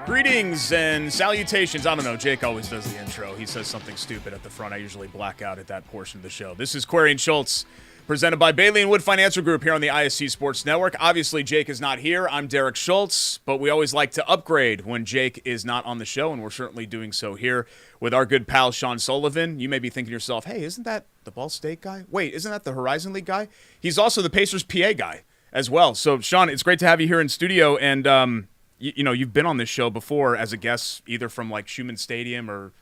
Greetings and salutations. I don't know. Jake always does the intro. He says something stupid at the front. I usually black out at that portion of the show. This is Query and Schultz, presented by Bailey & Wood Financial Group here on the ISC Sports Network. Obviously, Jake is not here. I'm Derek Schultz, but we always like to upgrade when Jake is not on the show, and we're certainly doing so here with our good pal, Shawn Sullivan. You may be thinking to yourself, hey, isn't that the Ball State guy? Wait, isn't that the Horizon League guy? He's also the Pacers PA guy as well. So, Shawn, it's great to have you here in studio, and you know, you've been on this show before as a guest, either from like Schumann Stadium or,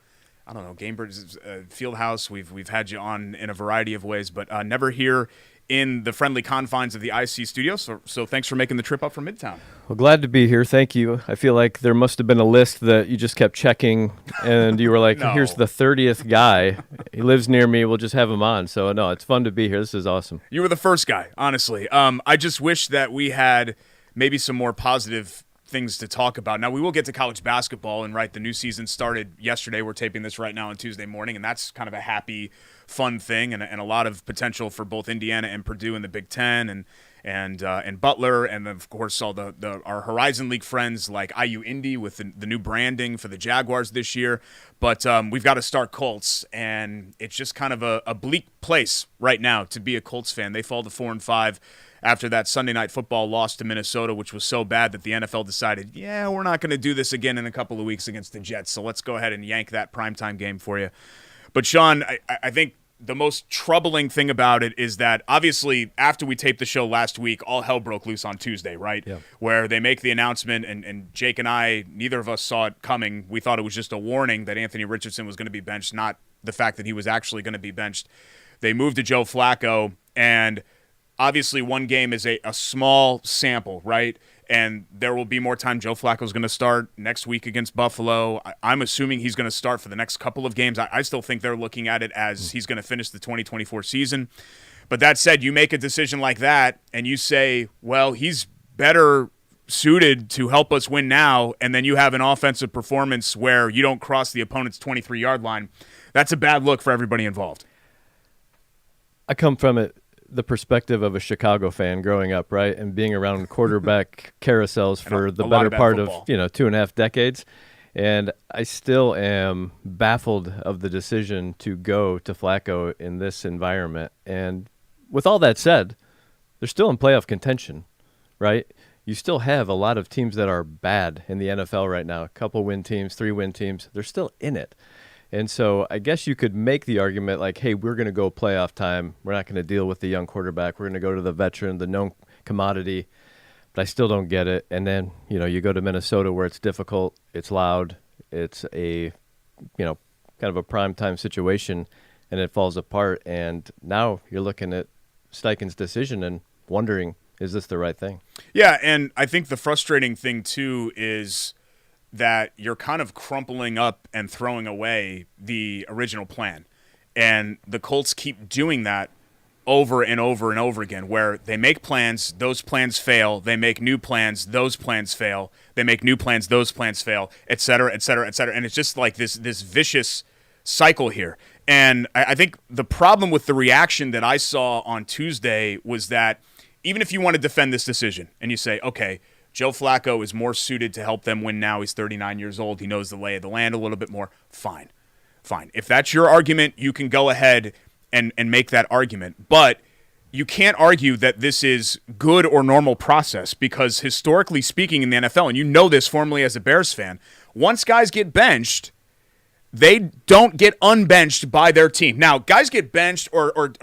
I don't know, Gainbridge Fieldhouse. We've had you on in a variety of ways, but never here in the friendly confines of the IC studio. So thanks for making the trip up from Midtown. Well, glad to be here. Thank you. I feel like there must have been a list that you just kept checking, and you were like, No. Here's the 30th guy. He lives near me. We'll just have him on. So, no, it's fun to be here. This is awesome. You were the first guy, honestly. I just wish that we had maybe some more positive things to talk about. Now, we will get to college basketball, and the new season started yesterday. We're taping this right now on Tuesday morning, and that's kind of a happy, fun thing, and a lot of potential for both Indiana and Purdue in the Big Ten, and Butler, and of course all our Horizon League friends like IU Indy with the new branding for the Jaguars this year. But we've got to start Colts, and it's just kind of a bleak place right now to be a Colts fan. They fall to 4-5 after that Sunday Night Football loss to Minnesota, which was so bad that the NFL decided, we're not going to do this again in a couple of weeks against the Jets, so let's go ahead and yank that primetime game for you. But, Shawn, I think the most troubling thing about it is that, obviously, after we taped the show last week, all hell broke loose on Tuesday, right? Yeah. Where they make the announcement, and Jake and I, neither of us saw it coming. We thought it was just a warning that Anthony Richardson was going to be benched, not the fact that he was actually going to be benched. They moved to Joe Flacco, and obviously, one game is a small sample, right? And there will be more time. Joe Flacco is going to start next week against Buffalo. I'm assuming he's going to start for the next couple of games. I still think they're looking at it as he's going to finish the 2024 season. But that said, you make a decision like that, and you say, well, he's better suited to help us win now, and then you have an offensive performance where you don't cross the opponent's 23-yard line. That's a bad look for everybody involved. I come from the perspective of a Chicago fan growing up, right, and being around quarterback carousels for the better part of 2.5 decades, and I still am baffled of the decision to go to Flacco in this environment. And with all that said, they're still in playoff contention, right? You still have a lot of teams that are bad in the NFL right now, a couple win teams, 3-win teams. They're still in it. And so I guess you could make the argument like, hey, we're going to go playoff time. We're not going to deal with the young quarterback. We're going to go to the veteran, the known commodity. But I still don't get it. And then, you go to Minnesota where it's difficult, it's loud, it's a, kind of a primetime situation, and it falls apart. And now you're looking at Steichen's decision and wondering, is this the right thing? Yeah, and I think the frustrating thing, too, is that you're kind of crumpling up and throwing away the original plan. And the Colts keep doing that over and over and over again, where they make plans, those plans fail, they make new plans, those plans fail, they make new plans, those plans fail, et cetera, et cetera, et cetera. And it's just like this vicious cycle here. And I think the problem with the reaction that I saw on Tuesday was that even if you want to defend this decision and you say, okay, Joe Flacco is more suited to help them win now. He's 39 years old. He knows the lay of the land a little bit more. Fine. If that's your argument, you can go ahead and make that argument. But you can't argue that this is good or normal process because historically speaking in the NFL, and you know this formerly as a Bears fan, once guys get benched, they don't get unbenched by their team. Now, guys get benched or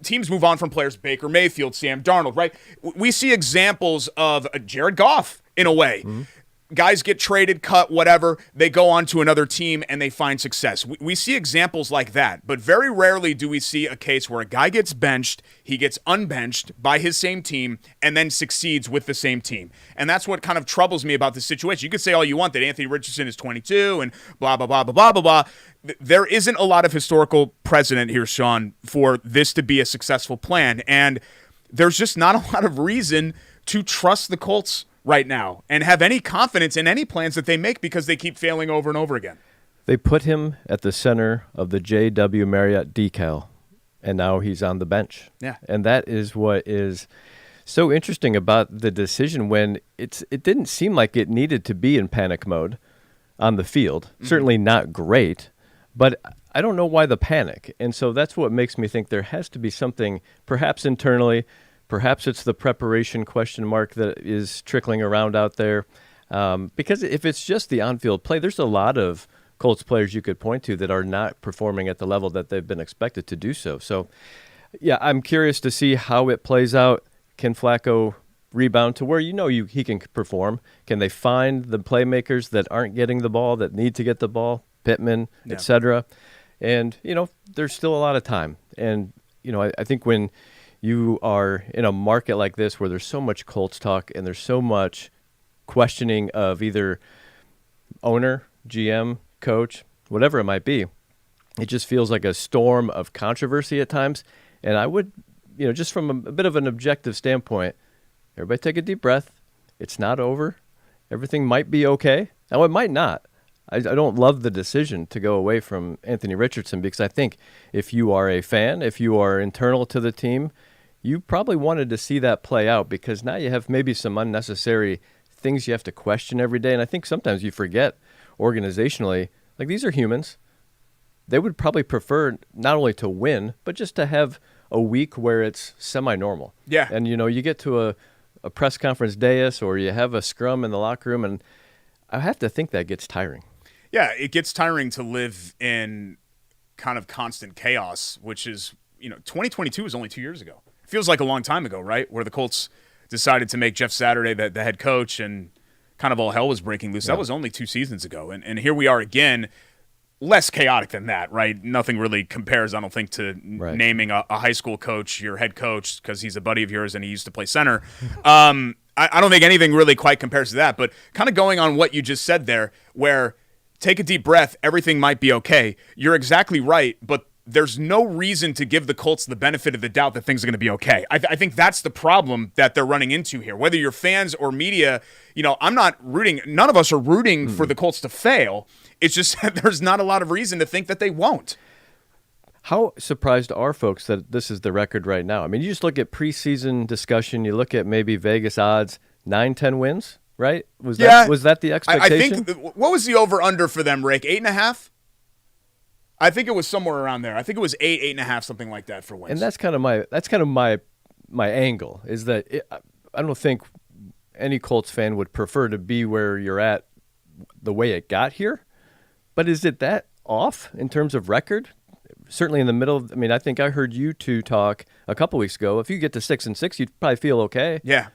teams move on from players, Baker Mayfield, Sam Darnold, right? We see examples of Jared Goff in a way. Mm-hmm. Guys get traded, cut, whatever. They go on to another team and they find success. We see examples like that, but very rarely do we see a case where a guy gets benched, he gets unbenched by his same team, and then succeeds with the same team. And that's what kind of troubles me about this situation. You could say all you want that Anthony Richardson is 22 and blah, blah, blah, blah, blah, blah, blah. There isn't a lot of historical precedent here, Shawn, for this to be a successful plan. And there's just not a lot of reason to trust the Colts right now and have any confidence in any plans that they make because they keep failing over and over again. They put him at the center of the J.W. Marriott decal, and now he's on the bench. Yeah. And that is what is so interesting about the decision when it didn't seem like it needed to be in panic mode on the field. Mm-hmm. Certainly not great, but I don't know why the panic. And so that's what makes me think there has to be something perhaps internally, perhaps it's the preparation question mark that is trickling around out there. Because if it's just the on-field play, there's a lot of Colts players you could point to that are not performing at the level that they've been expected to do so. So, yeah, I'm curious to see how it plays out. Can Flacco rebound to where he can perform? Can they find the playmakers that aren't getting the ball, that need to get the ball, Pittman, et cetera? And, there's still a lot of time. And, I think when you are in a market like this where there's so much Colts talk and there's so much questioning of either owner, GM, coach, whatever it might be, it just feels like a storm of controversy at times. And I would, just from a bit of an objective standpoint, everybody take a deep breath. It's not over. Everything might be okay. Now, it might not. I don't love the decision to go away from Anthony Richardson because I think if you are a fan, if you are internal to the team, you probably wanted to see that play out because now you have maybe some unnecessary things you have to question every day. And I think sometimes you forget organizationally, like these are humans. They would probably prefer not only to win, but just to have a week where it's semi-normal. Yeah. And, you get to a press conference dais or you have a scrum in the locker room, and I have to think that gets tiring. Yeah, it gets tiring to live in kind of constant chaos, which is, 2022 was only 2 years ago. It feels like a long time ago, right? Where the Colts decided to make Jeff Saturday the head coach and kind of all hell was breaking loose. Yeah. That was only 2 seasons ago. And here we are again, less chaotic than that, right? Nothing really compares, I don't think, to naming a high school coach your head coach because he's a buddy of yours and he used to play center. I don't think anything really quite compares to that. But kind of going on what you just said there, where take a deep breath, everything might be okay. You're exactly right, but there's no reason to give the Colts the benefit of the doubt that things are going to be okay. I think that's the problem that they're running into here. Whether you're fans or media, I'm not rooting. None of us are rooting for the Colts to fail. It's just that there's not a lot of reason to think that they won't. How surprised are folks that this is the record right now? I mean, you just look at preseason discussion. You look at maybe Vegas odds, 9-10 wins, right? Was that the expectation? I think, what was the over-under for them, Rick? 8.5? I think it was somewhere around there. I think it was 8.5, something like that for wins. And that's kind of my angle is that I don't think any Colts fan would prefer to be where you're at the way it got here. But is it that off in terms of record? Certainly in the middle. I think I heard you two talk a couple weeks ago. If you get to 6-6, you'd probably feel okay. Yeah,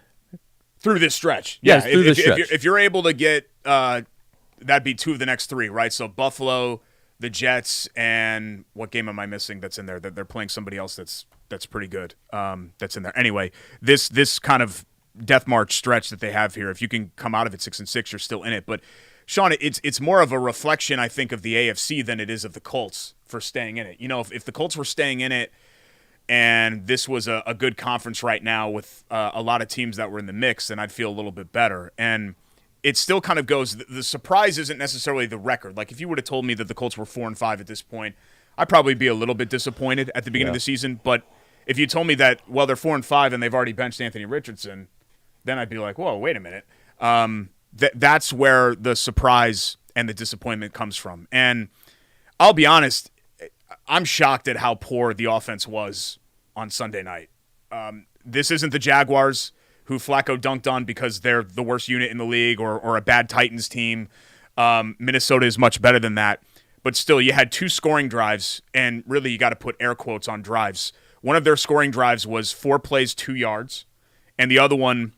through this stretch. Yeah, through this stretch. If you're able to get that'd be 2 of the next 3, right? So Buffalo, the Jets, and what game am I missing that's in there? That they're playing somebody else that's pretty good. That's in there. Anyway, this kind of death march stretch that they have here. If you can come out of it 6-6, you're still in it. But Shawn, it's more of a reflection, I think, of the AFC than it is of the Colts for staying in it. If the Colts were staying in it and this was a good conference right now with a lot of teams that were in the mix, then I'd feel a little bit better. And it still kind of goes, the surprise isn't necessarily the record. Like if you would have told me that the Colts were 4-5 at this point, I'd probably be a little bit disappointed at the beginning of the season. But if you told me that, well, they're 4-5 and they've already benched Anthony Richardson, then I'd be like, whoa, wait a minute. That's where the surprise and the disappointment comes from. And I'll be honest, I'm shocked at how poor the offense was on Sunday night. This isn't the Jaguars, who Flacco dunked on because they're the worst unit in the league or a bad Titans team. Minnesota is much better than that. But still, you had 2 scoring drives, and really you got to put air quotes on drives. One of their scoring drives was 4 plays, 2 yards, and the other one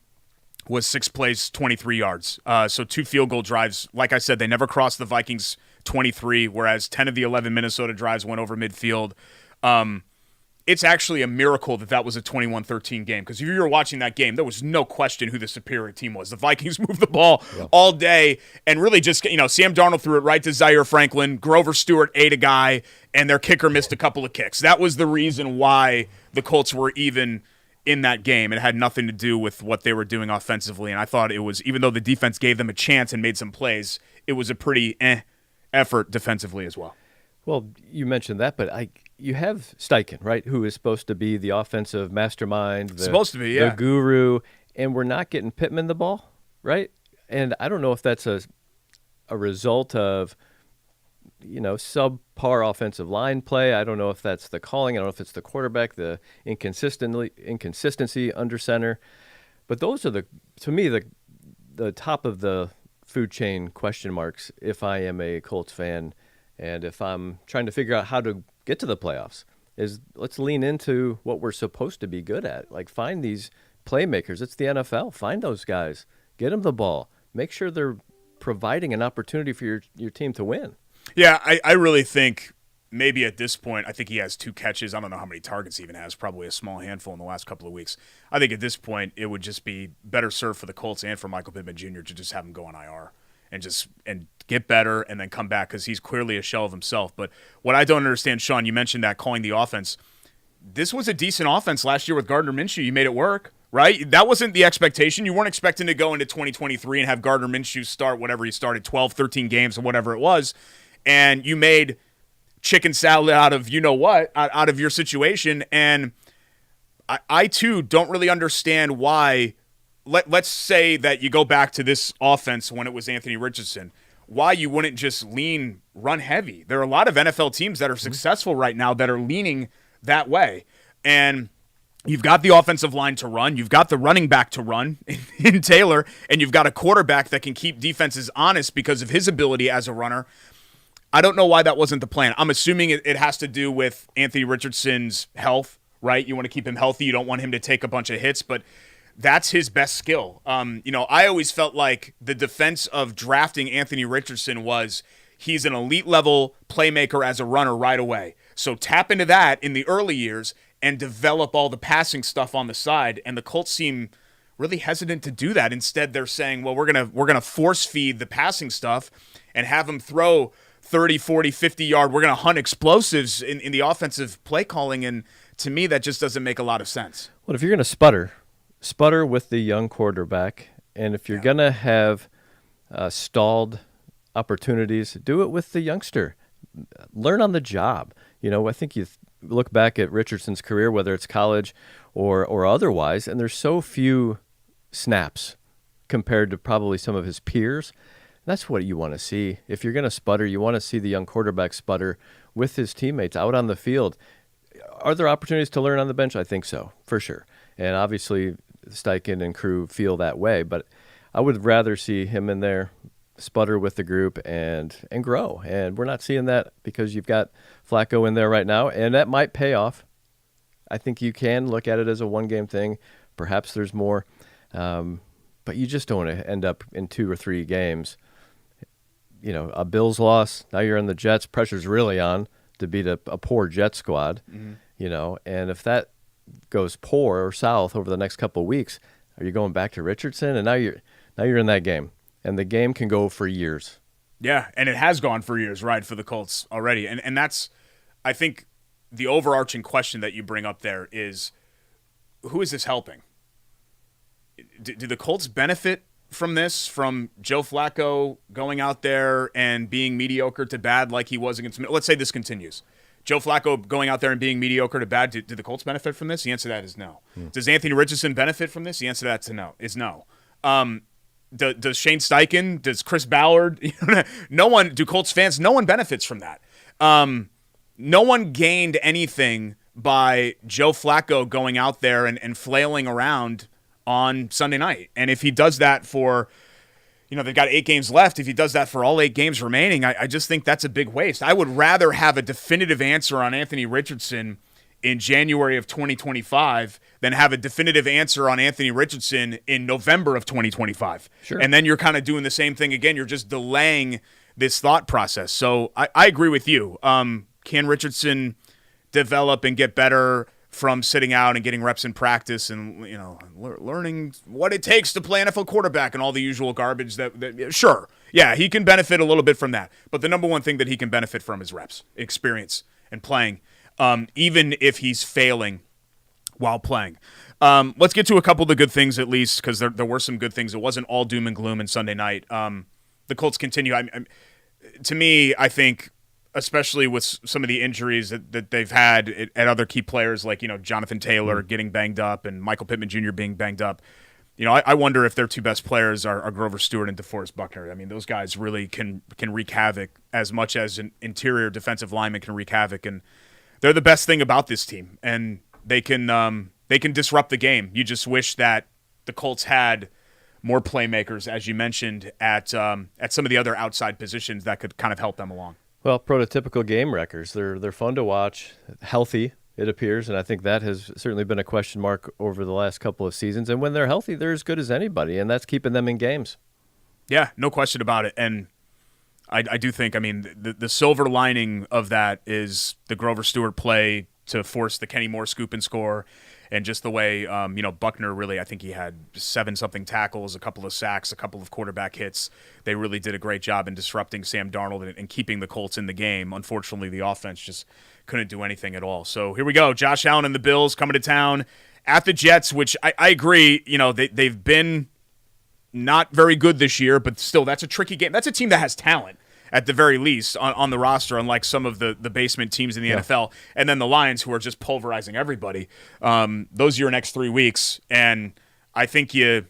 was 6 plays, 23 yards. So 2 field goal drives. Like I said, they never crossed the Vikings 23, whereas 10 of the 11 Minnesota drives went over midfield. It's actually a miracle that was a 21-13 game, because if you were watching that game, there was no question who the superior team was. The Vikings moved the ball all day and really just, Sam Darnold threw it right to Zaire Franklin. Grover Stewart ate a guy, and their kicker missed a couple of kicks. That was the reason why the Colts were even in that game. It had nothing to do with what they were doing offensively, and I thought it was, even though the defense gave them a chance and made some plays, it was a pretty effort defensively as well. Well, you mentioned that, but you have Steichen, right, who is supposed to be the offensive mastermind, the guru, and we're not getting Pittman the ball, right? And I don't know if that's a result of, subpar offensive line play. I don't know if that's the calling. I don't know if it's the quarterback, the inconsistency under center. But those are to me, the top of the food chain question marks if I am a Colts fan and if I'm trying to figure out how to get to the playoffs. Is let's lean into what we're supposed to be good at. Like, find these playmakers. It's the NFL. Find those guys. Get them the ball. Make sure they're providing an opportunity for your team to win. Yeah, I really think maybe at this point, I think he has 2 catches. I don't know how many targets he even has, probably a small handful in the last couple of weeks. I think at this point, it would just be better served for the Colts and for Michael Pittman Jr. to just have him go on IR and get better and then come back, because he's clearly a shell of himself. But what I don't understand, Shawn, you mentioned that calling the offense. This was a decent offense last year with Gardner Minshew. You made it work, right? That wasn't the expectation. You weren't expecting to go into 2023 and have Gardner Minshew start whatever he started, 12, 13 games or whatever it was. And you made chicken salad out of you-know-what, out of your situation. And I too, don't really understand why. Let's say that you go back to this offense when it was Anthony Richardson, why you wouldn't just run heavy. There are a lot of NFL teams that are successful right now that are leaning that way. And you've got the offensive line to run. You've got the running back to run in Taylor. And you've got a quarterback that can keep defenses honest because of his ability as a runner. I don't know why that wasn't the plan. I'm assuming it has to do with Anthony Richardson's health, right? You want to keep him healthy. You don't want him to take a bunch of hits, but that's his best skill. I always felt like the defense of drafting Anthony Richardson was he's an elite level playmaker as a runner right away. So tap into that in the early years and develop all the passing stuff on the side. And the Colts seem really hesitant to do that. Instead, they're saying, well, we're gonna force feed the passing stuff and have him throw 30, 40, 50-yard. We're going to hunt explosives in the offensive play calling, and to me, that just doesn't make a lot of sense. Well, if you're going to sputter with the young quarterback, and if you're going to have stalled opportunities, do it with the youngster. Learn on the job. I think you look back at Richardson's career, whether it's college or otherwise, and there's so few snaps compared to probably some of his peers. That's what you want to see. If you're going to sputter, you want to see the young quarterback sputter with his teammates out on the field. Are there opportunities to learn on the bench? I think so, for sure. And obviously, Steichen and crew feel that way. But I would rather see him in there, sputter with the group, and grow. And we're not seeing that because you've got Flacco in there right now, and that might pay off. I think you can look at it as a one-game thing. Perhaps there's more. But you just don't want to end up in 2 or 3 games. A Bills loss, now you're in the Jets, pressure's really on to beat a poor Jet squad, and if that goes poor or south over the next couple of weeks, are you going back to Richardson? And now you're in that game, and the game can go for years. Yeah, and it has gone for years, right, for the Colts already. And that's, I think, the overarching question that you bring up there is, who is this helping? Do the Colts benefit from this, from Joe Flacco going out there and being mediocre to bad like he was against – let's say this continues. Joe Flacco going out there and being mediocre to bad, do the Colts benefit from this? The answer to that is no. Does Anthony Richardson benefit from this? The answer to that is no. Does Shane Steichen, does Chris Ballard – do Colts fans – no one benefits from that. No one gained anything by Joe Flacco going out there and flailing around on Sunday night. And if he does that for, they've got 8 games left. If he does that for all 8 games remaining, I just think that's a big waste. I would rather have a definitive answer on Anthony Richardson in January of 2025 than have a definitive answer on Anthony Richardson in November of 2025. Sure. And then you're kind of doing the same thing again. You're just delaying this thought process. So I agree with you. Can Richardson develop and get better from sitting out and getting reps in practice and learning what it takes to play NFL quarterback and all the usual garbage that sure, yeah, he can benefit a little bit from that. But the number one thing that he can benefit from is reps, experience, and playing, even if he's failing while playing. Let's get to a couple of the good things at least, because there were some good things. It wasn't all doom and gloom in Sunday night. The Colts continue. To me, I think especially with some of the injuries that they've had at other key players like, Jonathan Taylor getting banged up and Michael Pittman Jr. being banged up. I wonder if their two best players are Grover Stewart and DeForest Buckner. I mean, those guys really can wreak havoc as much as an interior defensive lineman can wreak havoc, and they're the best thing about this team. And they can disrupt the game. You just wish that the Colts had more playmakers, as you mentioned, at some of the other outside positions that could kind of help them along. Well, prototypical game wreckers. They're fun to watch, healthy, it appears, and I think that has certainly been a question mark over the last couple of seasons. And when they're healthy, they're as good as anybody, and that's keeping them in games. Yeah, no question about it. And I do think, the silver lining of that is the Grover Stewart play to force the Kenny Moore scoop and score, and just the way, Buckner really, I think he had 7-something tackles, a couple of sacks, a couple of quarterback hits. They really did a great job in disrupting Sam Darnold and keeping the Colts in the game. Unfortunately, the offense just couldn't do anything at all. So here we go. Josh Allen and the Bills coming to town at the Jets, which I agree, they've been not very good this year, but still, that's a tricky game. That's a team that has talent, at the very least, on the roster, unlike some of the basement teams in the NFL. And then the Lions, who are just pulverizing everybody. Those are your next 3 weeks. And I think you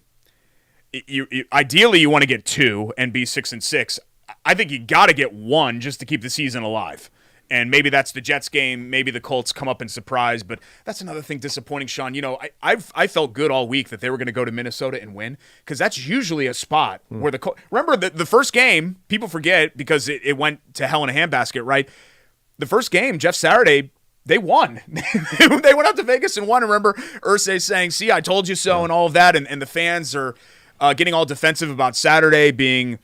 ideally you want to get 2 and be 6-6. I think you got to get 1 just to keep the season alive. And maybe that's the Jets game. Maybe the Colts come up and surprise. But that's another thing disappointing, Sean. I felt good all week that they were going to go to Minnesota and win, because that's usually a spot where the Colts – remember, the first game, people forget because it went to hell in a handbasket, right? The first game, Jeff Saturday, they won. They went out to Vegas and won. Remember Irsay saying, "See, I told you so," and all of that. And the fans are getting all defensive about Saturday being,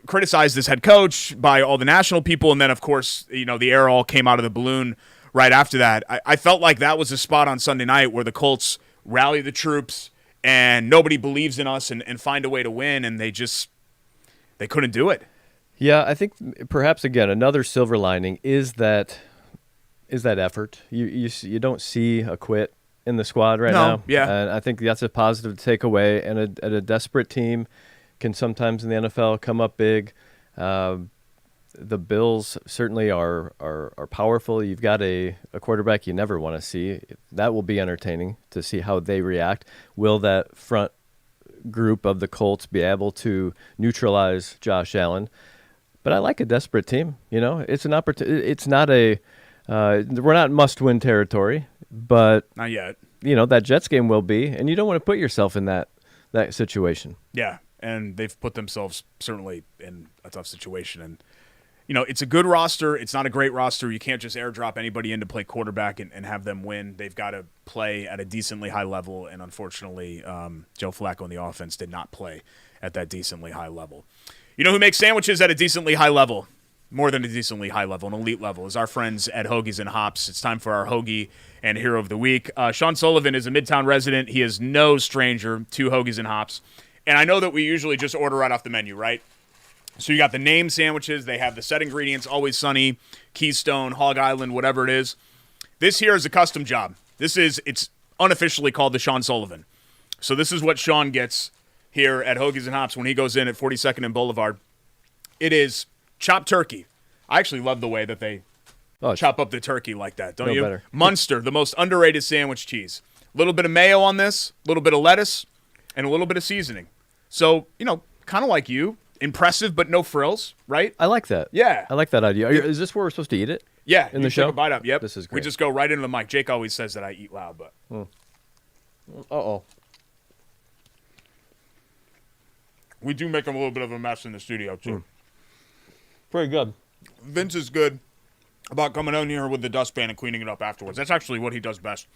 criticized as head coach by all the national people, and then of course the air all came out of the balloon right after that. I felt like that was a spot on Sunday night where the Colts rally the troops and nobody believes in us and find a way to win, and they couldn't do it. Yeah, I think perhaps again another silver lining is that effort. You don't see a quit in the squad right now. Yeah, and I think that's a positive to take away. And a desperate team can sometimes in the NFL come up big. The Bills certainly are powerful. You've got a quarterback you never want to see. That will be entertaining to see how they react. Will that front group of the Colts be able to neutralize Josh Allen? But I like a desperate team. It's an opportunity. It's not we're not must-win territory, but not yet. That Jets game will be, and you don't want to put yourself in that situation. Yeah. And they've put themselves certainly in a tough situation. And, it's a good roster. It's not a great roster. You can't just airdrop anybody in to play quarterback and have them win. They've got to play at a decently high level. And unfortunately, Joe Flacco and the offense did not play at that decently high level. You know who makes sandwiches at a decently high level? More than a decently high level, an elite level, is our friends at Hoagies and Hops. It's time for our Hoagie and Hero of the Week. Shawn Sullivan is a Midtown resident. He is no stranger to Hoagies and Hops. And I know that we usually just order right off the menu, right? So you got the name sandwiches. They have the set ingredients, Always Sunny, Keystone, Hog Island, whatever it is. This here is a custom job. It's unofficially called the Shawn Sullivan. So this is what Shawn gets here at Hoagies and Hops when he goes in at 42nd and Boulevard. It is chopped turkey. I actually love the way that they chop up the turkey like that, don't you? Better. Munster, the most underrated sandwich cheese. A little bit of mayo on this, a little bit of lettuce, and a little bit of seasoning. So, kind of like you, impressive but no frills, right? I like that. Yeah. I like that idea. Is this where we're supposed to eat it? Yeah. In the show? Take a bite up. Yep. This is great. We just go right into the mic. Jake always says that I eat loud, but. Uh-oh. We do make a little bit of a mess in the studio, too. Pretty good. Vince is good about coming down here with the dustpan and cleaning it up afterwards. That's actually what he does best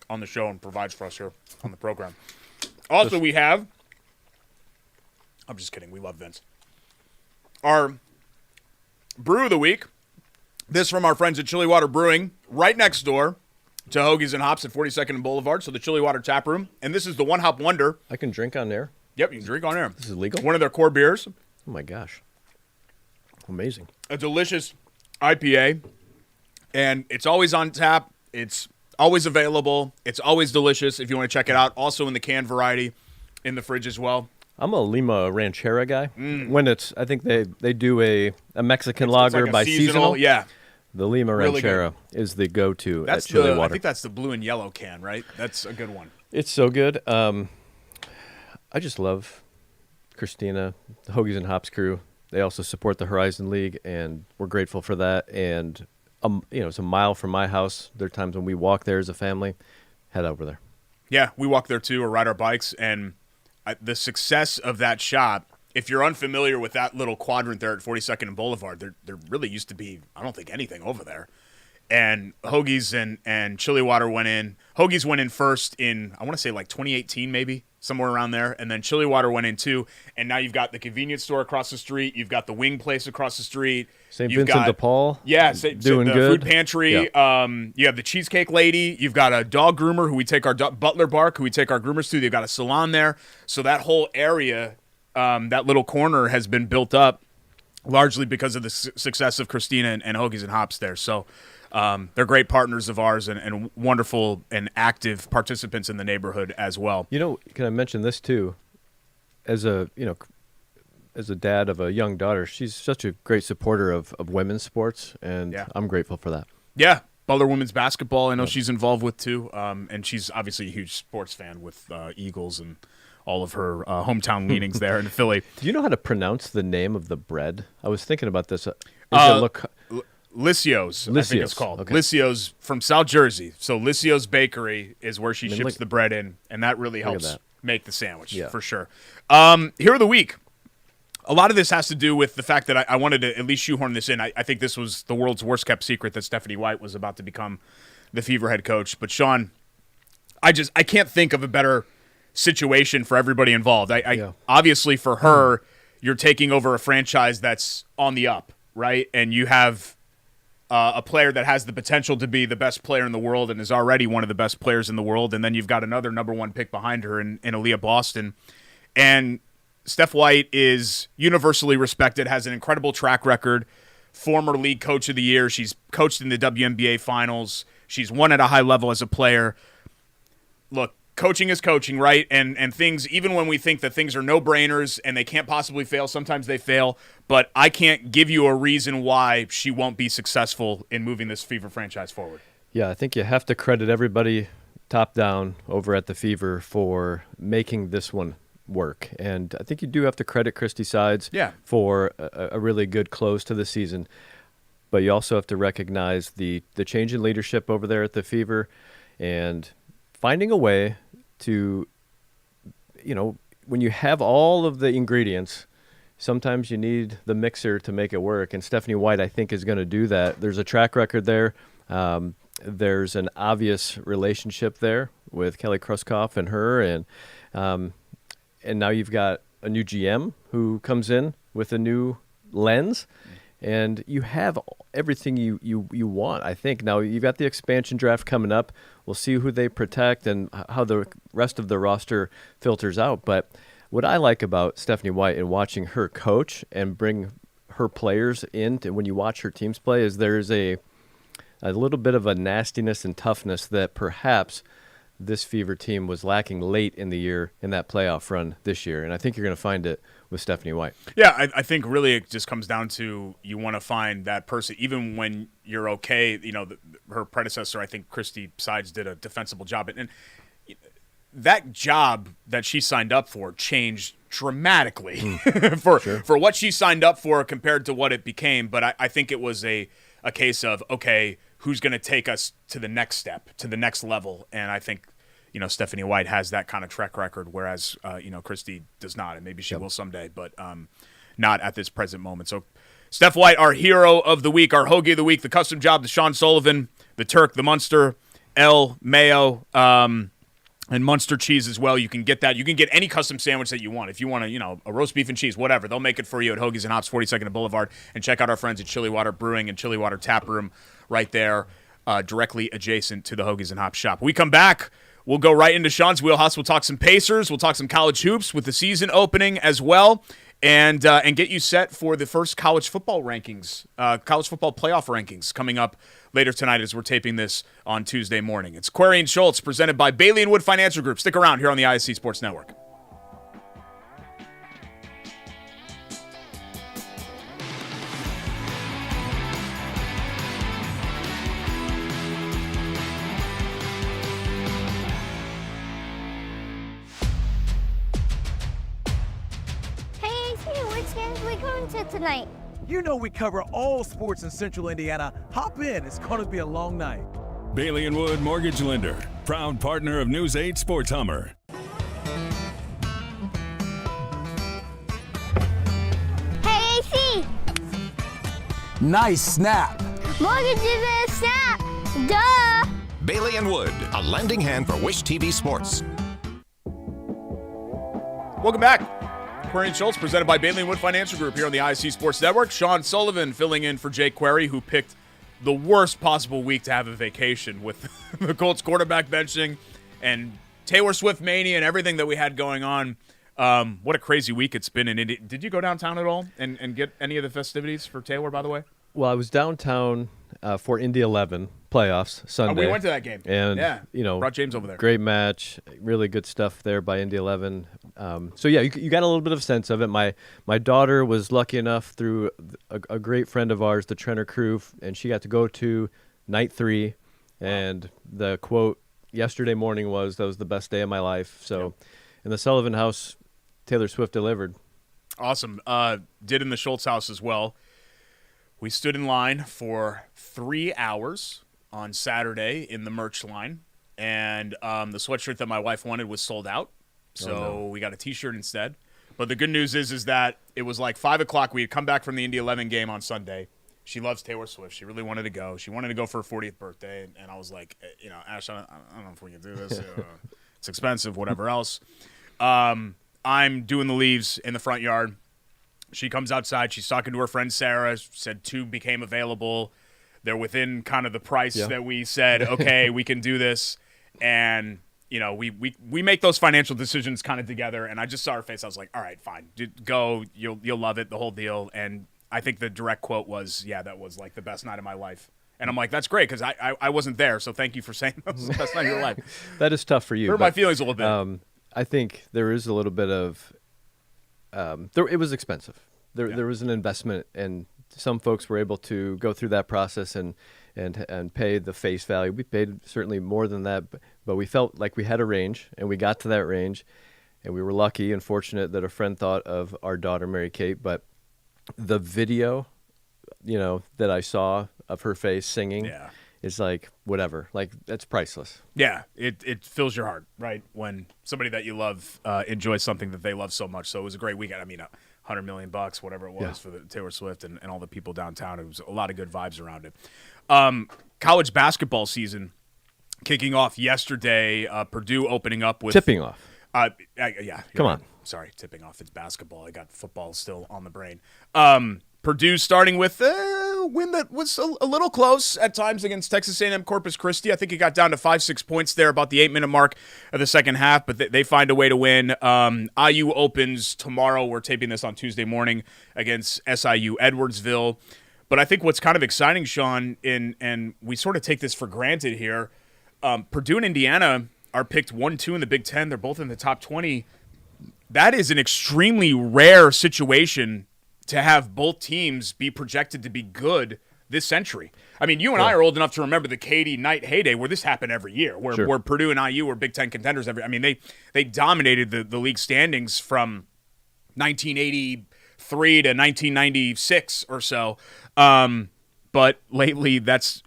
on the show and provides for us here on the program. Also, we have... I'm just kidding. We love Vince. Our brew of the week. This from our friends at Chili Water Brewing, right next door to Hoagies and Hops at 42nd and Boulevard, so the Chili Water Tap Room. And this is the One Hop Wonder. I can drink on air? Yep, you can drink on air. This is legal? It's one of their core beers. Oh, my gosh. Amazing. A delicious IPA. And it's always on tap. It's always available. It's always delicious if you want to check it out. Also in the canned variety in the fridge as well. I'm a Lima Ranchera guy. When I think they do a Mexican lager like a by seasonal. Yeah. The Lima Really Ranchera is the go-to That's at Chili I Water. think that's the blue and yellow can, right? That's a good one. It's so good. I just love Christina, the Hoagies and Hops crew. They also support the Horizon League, and we're grateful for that. And it's a mile from my house. There are times when we walk there as a family. Head over there. Yeah, we walk there too, or ride our bikes, and the success of that shop. If you're unfamiliar with that little quadrant there at 42nd and Boulevard, there really used to be, I don't think, anything over there. And Hoagies and Chili Water went in. Hoagies went in first in, I want to say like 2018 maybe, somewhere around there. And then Chili Water went in too. And now you've got the convenience store across the street. You've got the wing place across the street. St. Vincent de Paul. Yeah, doing the good. food pantry. Yeah. You have the Cheesecake Lady. You've got a dog groomer who we take our Butler Bark, who we take our groomers to. They've got a salon there. So that whole area, that little corner has been built up largely because of the success of Christina and Hoagies and Hops there. So they're great partners of ours and wonderful and active participants in the neighborhood as well. Can I mention this too? As a dad of a young daughter, she's such a great supporter of women's sports, and I'm grateful for that. Yeah, Butler women's basketball, I know she's involved with too, and she's obviously a huge sports fan with Eagles and all of her hometown leanings there in Philly. Do you know how to pronounce the name of the bread? I was thinking about this. Lysio's, I think it's called. Okay. Lysio's from South Jersey. So Lysio's Bakery is where she ships the bread in, and that really helps make the sandwich for sure. Hero of the week. A lot of this has to do with the fact that I wanted to at least shoehorn this in. I think this was the world's worst kept secret that Stephanie White was about to become the Fever head coach. But Shawn, I can't think of a better situation for everybody involved. Obviously for her, you're taking over a franchise that's on the up, right? And you have a player that has the potential to be the best player in the world and is already one of the best players in the world. And then you've got another number one pick behind her in Aaliyah Boston. And Steph White is universally respected, has an incredible track record, former league coach of the year. She's coached in the WNBA finals. She's won at a high level as a player. Look, coaching is coaching, right? And things, even when we think that things are no-brainers and they can't possibly fail, sometimes they fail. But I can't give you a reason why she won't be successful in moving this Fever franchise forward. Yeah, I think you have to credit everybody top down over at the Fever for making this one work. And I think you do have to credit Christy Sides for a really good close to the season. But you also have to recognize the change in leadership over there at the Fever and finding a way to, when you have all of the ingredients, sometimes you need the mixer to make it work. And Stephanie White, I think, is going to do that. There's a track record there. There's an obvious relationship there with Kelly Kruskoff and her. And now you've got a new GM who comes in with a new lens. And you have everything you want, I think. Now, you've got the expansion draft coming up. We'll see who they protect and how the rest of the roster filters out. But what I like about Stephanie White and watching her coach and bring her players in, when you watch her teams play, is there's a little bit of a nastiness and toughness that perhaps this Fever team was lacking late in the year in that playoff run this year. And I think you're going to find it with Stephanie White. Yeah, I think really it just comes down to you want to find that person, even when you're okay. Her predecessor, I think Christy Sides, did a defensible job. And that job that she signed up for changed dramatically for what she signed up for compared to what it became. But I think it was a case of, okay, who's going to take us to the next step, to the next level? And I think, Stephanie White has that kind of track record, whereas, Christy does not, and maybe she will someday, but not at this present moment. So Steph White, our hero of the week, our hoagie of the week, the custom job, the Shawn Sullivan, the Turk, the Munster, L, Mayo, and Munster cheese as well. You can get that. You can get any custom sandwich that you want. If you want a roast beef and cheese, whatever, they'll make it for you at Hoagies and Hops, 42nd and Boulevard. And check out our friends at Chili Water Brewing and Chili Water Tap Room right there, directly adjacent to the Hoagies and Hops shop. When we come back, we'll go right into Shawn's wheelhouse. We'll talk some Pacers. We'll talk some college hoops with the season opening as well, and get you set for the first college football rankings, college football playoff rankings coming up later tonight as we're taping this on Tuesday morning. It's Query and Schultz presented by Bailey & Wood Financial Group. Stick around here on the ISC Sports Network. going to tonight? You know we cover all sports in Central Indiana. Hop in. It's going to be a long night. Bailey & Wood Mortgage Lender, proud partner of News 8 Sports Hummer. Hey, AC! Nice snap. Mortgage is a snap! Duh! Bailey & Wood, a lending hand for Wish TV Sports. Welcome back. Query and Schultz, presented by Bailey & Wood Financial Group here on the ISC Sports Network. Shawn Sullivan filling in for Jake Query, who picked the worst possible week to have a vacation with the Colts quarterback benching and Taylor Swift mania and everything that we had going on. What a crazy week it's been in Indy. Did you go downtown at all and get any of the festivities for Taylor, by the way? Well, I was downtown for Indy 11 playoffs Sunday. We went to that game. And, brought James over there. Great match. Really good stuff there by Indy 11. You got a little bit of sense of it. My daughter was lucky enough through a great friend of ours, the Trenner crew, and she got to go to night 3. And the quote yesterday morning was, "That was the best day of my life." So in the Sullivan house, Taylor Swift delivered. Awesome. Did in the Schultz house as well. We stood in line for 3 hours on Saturday in the merch line, and the sweatshirt that my wife wanted was sold out, so we got a T-shirt instead. But the good news is that it was like 5 o'clock. We had come back from the Indy 11 game on Sunday. She loves Taylor Swift. She really wanted to go. She wanted to go for her 40th birthday, and I was like, Ash, I don't know if we can do this. It's expensive, whatever else. I'm doing the leaves in the front yard. She comes outside. She's talking to her friend Sarah. Said 2 became available. They're within kind of the price that we said, okay, we can do this. And, we make those financial decisions kind of together. And I just saw her face. I was like, all right, fine. Go. You'll love it, the whole deal. And I think the direct quote was, that was like the best night of my life. And I'm like, that's great because I wasn't there. So thank you for saying that was the best night of your life. That is tough for you. Hurt my feelings a little bit. I think there is a little bit of it was expensive. There was an investment, and some folks were able to go through that process and pay the face value. We paid certainly more than that, but we felt like we had a range, and we got to that range, and we were lucky and fortunate that a friend thought of our daughter, Mary Kate. But the video, that I saw of her face singing is like whatever. Like, that's priceless. Yeah, it fills your heart, right? When somebody that you love enjoys something that they love so much. So it was a great weekend. I mean, $100 million, whatever it was for the Taylor Swift and all the people downtown. It was a lot of good vibes around it. College basketball season kicking off yesterday. Purdue opening up with tipping off. Come on. Sorry, tipping off. It's basketball. I got football still on the brain. Purdue starting with a win that was a little close at times against Texas A&M Corpus Christi. I think it got down to 5-6 points there, about the 8-minute mark of the second half, but they find a way to win. IU opens tomorrow. We're taping this on Tuesday morning against SIU Edwardsville. But I think what's kind of exciting, Shawn, and we sort of take this for granted here, Purdue and Indiana are picked 1-2 in the Big Ten. They're both in the top 20. That is an extremely rare situation to have both teams be projected to be good this century. I mean, you and I are old enough to remember the Katie Knight heyday where this happened every year, where Purdue and IU were Big Ten contenders. They dominated the league standings from 1983 to 1996 or so. But lately, that's,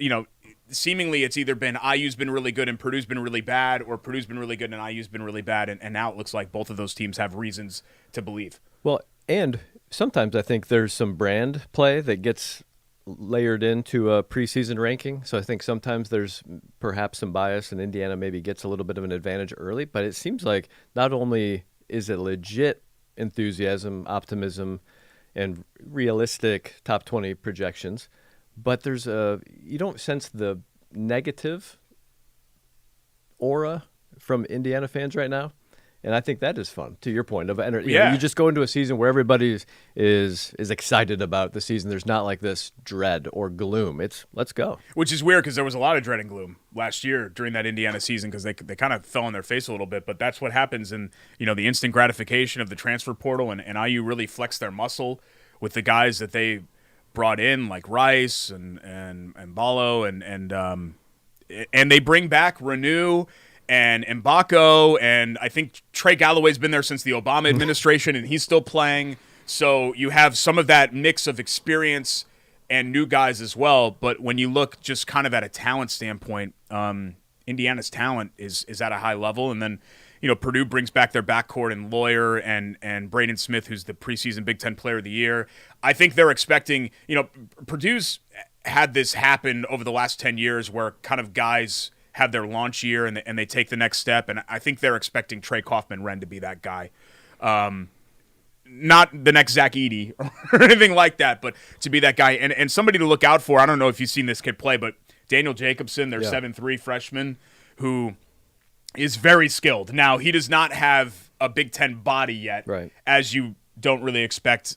seemingly it's either been IU's been really good and Purdue's been really bad, or Purdue's been really good and IU's been really bad. And now it looks like both of those teams have reasons to believe. Well, and sometimes I think there's some brand play that gets layered into a preseason ranking. So I think sometimes there's perhaps some bias, and Indiana maybe gets a little bit of an advantage early. But it seems like not only is it legit enthusiasm, optimism, and realistic top 20 projections, but you don't sense the negative aura from Indiana fans right now. And I think that is fun, to your point. You just go into a season where everybody is excited about the season. There's not like this dread or gloom. It's let's go. Which is weird because there was a lot of dread and gloom last year during that Indiana season because they kind of fell on their face a little bit. But that's what happens in the instant gratification of the transfer portal. And IU really flexed their muscle with the guys that they brought in, like Rice and Ballo. And they bring back Renew and Mbako, and I think Trey Galloway's been there since the Obama administration, and he's still playing. So you have some of that mix of experience and new guys as well. But when you look just kind of at a talent standpoint, Indiana's talent is at a high level. And then, Purdue brings back their backcourt and Lawyer and Braden Smith, who's the preseason Big Ten Player of the Year. I think they're expecting, Purdue's had this happen over the last 10 years where kind of guys have their launch year and they take the next step. And I think they're expecting Trey Kaufman-Renn to be that guy. Not the next Zach Edey or anything like that, but to be that guy and somebody to look out for. I don't know if you've seen this kid play, but Daniel Jacobson, their 7'3" freshman, who is very skilled. Now, he does not have a Big Ten body yet, right, as you don't really expect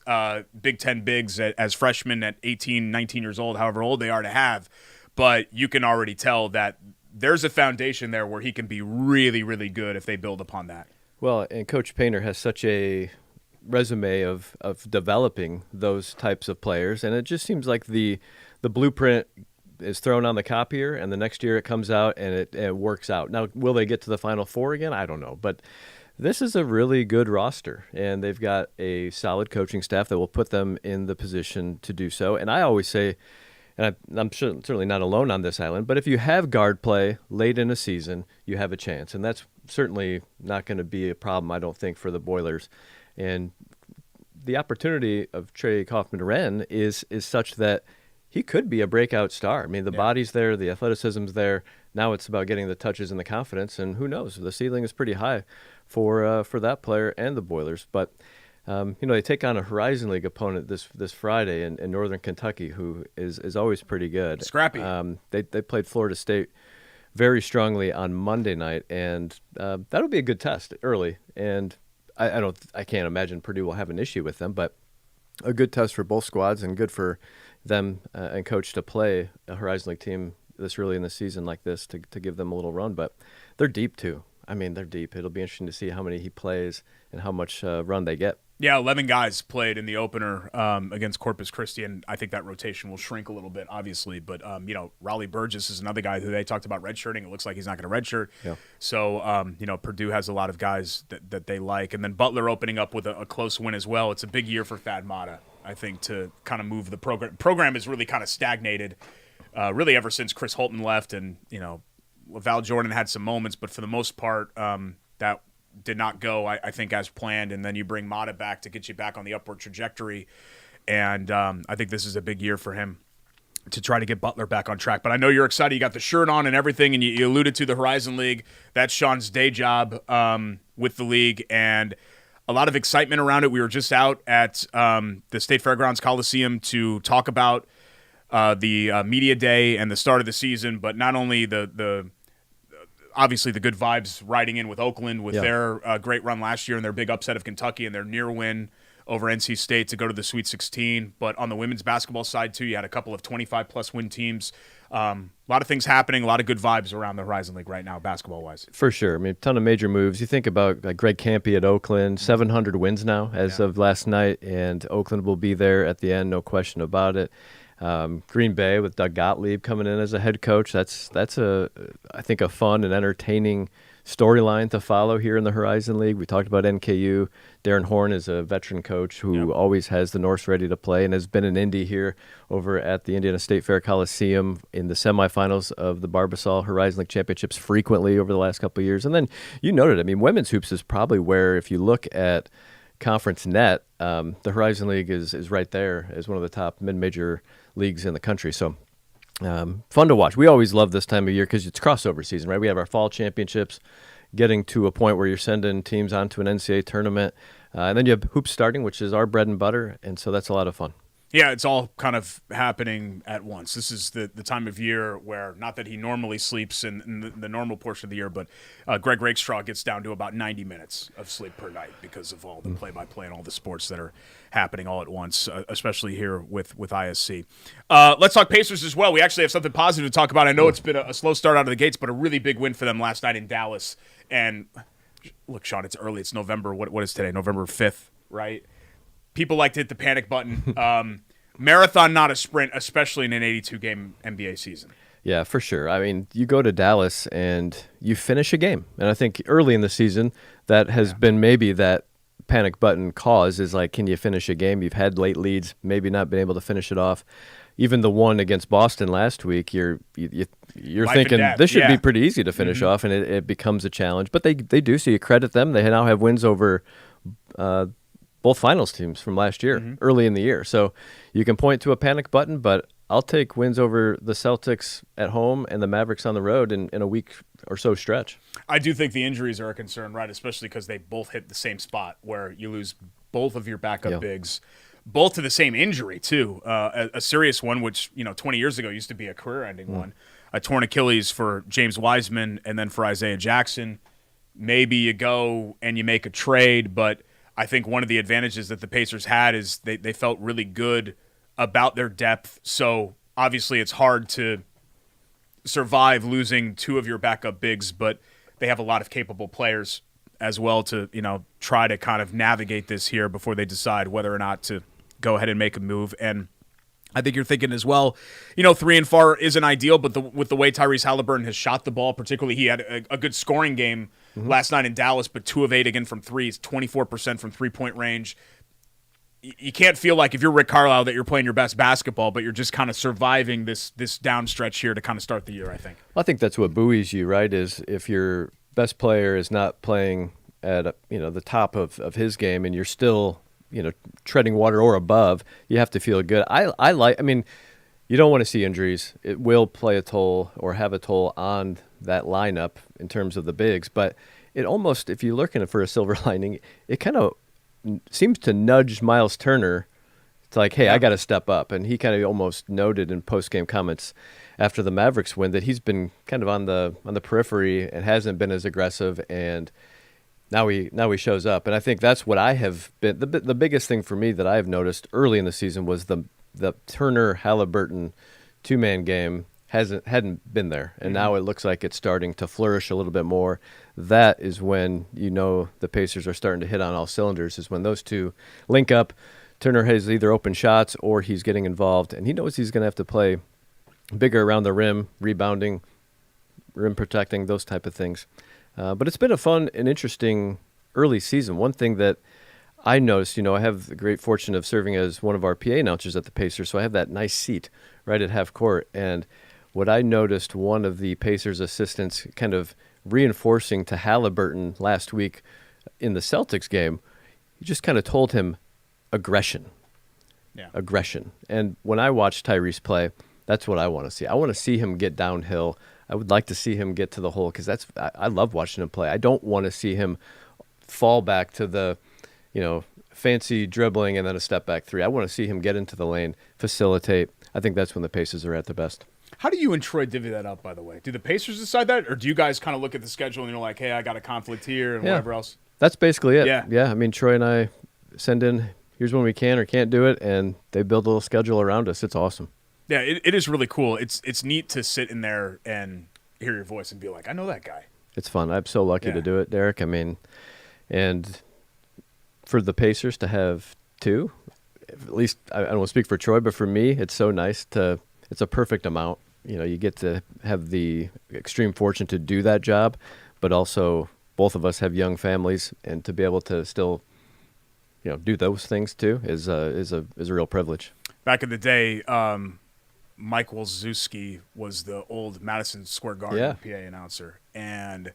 Big Ten bigs as freshmen at 18, 19 years old, however old they are, to have. But you can already tell that there's a foundation there where he can be really, really good if they build upon that. Well, and Coach Painter has such a resume of developing those types of players, and it just seems like the blueprint is thrown on the copier, and the next year it comes out and it works out. Now, will they get to the Final Four again? I don't know, but this is a really good roster, and they've got a solid coaching staff that will put them in the position to do so. And I always say, and I'm certainly not alone on this island, but if you have guard play late in a season, you have a chance, and that's certainly not going to be a problem, I don't think, for the Boilers. And the opportunity of Trey Kaufman-Renn is such that he could be a breakout star. I mean, the body's there, the athleticism's there. Now it's about getting the touches and the confidence, and who knows? The ceiling is pretty high for that player and the Boilers. But they take on a Horizon League opponent this Friday in Northern Kentucky, who is always pretty good. Scrappy. They played Florida State very strongly on Monday night, and that'll be a good test early. And I can't imagine Purdue will have an issue with them, but a good test for both squads and good for them and coach to play a Horizon League team this early in the season like this to give them a little run. But they're deep too. I mean, they're deep. It'll be interesting to see how many he plays and how much run they get. Yeah, 11 guys played in the opener against Corpus Christi, and I think that rotation will shrink a little bit, obviously. But, Raleigh Burgess is another guy who they talked about redshirting. It looks like he's not going to redshirt. Yeah. So, Purdue has a lot of guys that they like. And then Butler opening up with a close win as well. It's a big year for Thad Matta, I think, to kind of move the program. Program is really kind of stagnated, really ever since Chris Holton left. And, Val Jordan had some moments, but for the most part, that did not go, I think, as planned. And then you bring Matta back to get you back on the upward trajectory. And I think this is a big year for him to try to get Butler back on track. But I know you're excited. You got the shirt on and everything, and you alluded to the Horizon League. That's Shawn's day job with the league, and a lot of excitement around it. We were just out at the State Fairgrounds Coliseum to talk about the media day and the start of the season, but not only the obviously the good vibes riding in with Oakland with their great run last year and their big upset of Kentucky and their near win over NC State to go to the Sweet 16. But on the women's basketball side, too, you had a couple of 25-plus win teams. A lot of things happening, a lot of good vibes around the Horizon League right now, basketball-wise. For sure. I mean, a ton of major moves. You think about Greg Campy at Oakland, 700 wins now as of last night, and Oakland will be there at the end, no question about it. Green Bay with Doug Gottlieb coming in as a head coach. That's I think a fun and entertaining storyline to follow here in the Horizon League. We talked about NKU. Darren Horn is a veteran coach who always has the Norse ready to play and has been in Indy here over at the Indiana State Fair Coliseum in the semifinals of the Barbasol Horizon League Championships frequently over the last couple of years. And then you noted, I mean, women's hoops is probably where, if you look at Conference Net, the Horizon League is right there as one of the top mid-major leagues in the country. So fun to watch. We always love this time of year because it's crossover season, right? We have our fall championships, getting to a point where you're sending teams onto an NCAA tournament. And then you have hoops starting, which is our bread and butter. And so that's a lot of fun. Yeah, it's all kind of happening at once. This is the time of year where, not that he normally sleeps in the normal portion of the year, but Greg Rakestraw gets down to about 90 minutes of sleep per night because of all the play-by-play and all the sports that are happening all at once, especially here with ISC. Let's talk Pacers as well. We actually have something positive to talk about. I know it's been a slow start out of the gates, but a really big win for them last night in Dallas. And look, Shawn, it's early. It's November. What is today? November 5th, right? People like to hit the panic button. Marathon, not a sprint, especially in an 82-game NBA season. Yeah, for sure. I mean, you go to Dallas and you finish a game. And I think early in the season, that has been maybe that panic button cause is like, can you finish a game? You've had late leads, maybe not been able to finish it off. Even the one against Boston last week, you're thinking this should be pretty easy to finish off, and it becomes a challenge. But they do, so you credit them. They now have wins over both finals teams from last year, early in the year. So you can point to a panic button, but I'll take wins over the Celtics at home and the Mavericks on the road in a week or so stretch. I do think the injuries are a concern, right? Especially because they both hit the same spot where you lose both of your backup bigs, both to the same injury too. A serious one, which 20 years ago used to be a career-ending one. A torn Achilles for James Wiseman and then for Isaiah Jackson. Maybe you go and you make a trade, but I think one of the advantages that the Pacers had is they felt really good about their depth. So obviously it's hard to survive losing two of your backup bigs, but they have a lot of capable players as well to, try to kind of navigate this here before they decide whether or not to go ahead and make a move. And I think you're thinking as well, 3 and 4 isn't ideal, but with the way Tyrese Halliburton has shot the ball, particularly he had a good scoring game last night in Dallas, but 2 of 8 again from threes, 24% from three-point range. You can't feel like if you're Rick Carlisle that you're playing your best basketball, but you're just kind of surviving this down stretch here to kind of start the year, I think. Well, I think that's what buoys you, right, is if your best player is not playing at the top of his game and you're still treading water or above, you have to feel good. You don't want to see injuries. It will play a toll or have a toll on that lineup in terms of the bigs, but it almost, if you're looking for a silver lining, it kind of seems to nudge Miles Turner. It's like, hey, I got to step up. And he kind of almost noted in post-game comments after the Mavericks win that he's been kind of on the periphery and hasn't been as aggressive, and now he shows up. And I think that's what I have been. The biggest thing for me that I have noticed early in the season was the Turner-Halliburton two-man game hadn't been there, and now it looks like it's starting to flourish a little bit more. That is when the Pacers are starting to hit on all cylinders, is when those two link up. Turner has either open shots or he's getting involved, and he knows he's going to have to play bigger around the rim, rebounding, rim protecting, those type of things. But it's been a fun and interesting early season. One thing that I noticed, I have the great fortune of serving as one of our PA announcers at the Pacers, so I have that nice seat right at half court. And what I noticed, one of the Pacers assistants kind of reinforcing to Halliburton last week in the Celtics game, he just kind of told him aggression. Yeah. Aggression. And when I watch Tyrese play, that's what I want to see. I want to see him get downhill. I would like to see him get to the hole because I love watching him play. I don't want to see him fall back to the fancy dribbling and then a step back three. I want to see him get into the lane, facilitate. I think that's when the Pacers are at their best. How do you and Troy divvy that up, by the way? Do the Pacers decide that, or do you guys kind of look at the schedule and you're like, hey, I got a conflict here and whatever else? That's basically it. Yeah. I mean, Troy and I send in, here's when we can or can't do it, and they build a little schedule around us. It's awesome. Yeah, it is really cool. It's neat to sit in there and hear your voice and be like, I know that guy. It's fun. I'm so lucky to do it, Derek. I mean, and for the Pacers to have two, at least I don't want to speak for Troy, but for me, it's so nice it's a perfect amount. You get to have the extreme fortune to do that job, but also both of us have young families, and to be able to still, do those things too is a real privilege. Back in the day, Mike Wolzewski was the old Madison Square Garden PA announcer, and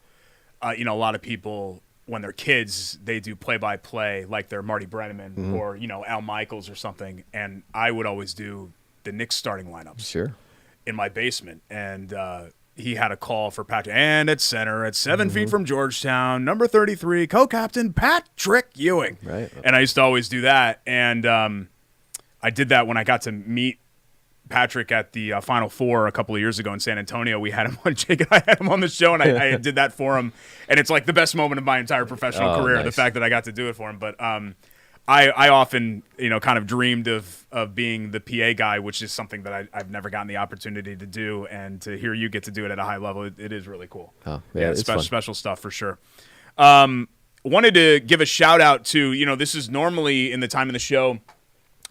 a lot of people, when they're kids, they do play-by-play like they're Marty Brennaman or Al Michaels or something, and I would always do the Knicks starting lineups. Sure. In my basement, and he had a call for Patrick, and at center at 7 feet from Georgetown, number 33, co-captain Patrick Ewing. Right. And I used to always do that, and I did that when I got to meet Patrick at the Final Four a couple of years ago in San Antonio. We had him on, Jake and I had him on the show, and I did that for him, and it's like the best moment of my entire professional career, nice. The fact that I got to do it for him. But I often, kind of dreamed of being the PA guy, which is something that I've never gotten the opportunity to do, and to hear you get to do it at a high level, it is really cool. Oh, yeah, it's special stuff for sure. Wanted to give a shout out to, this is normally in the time of the show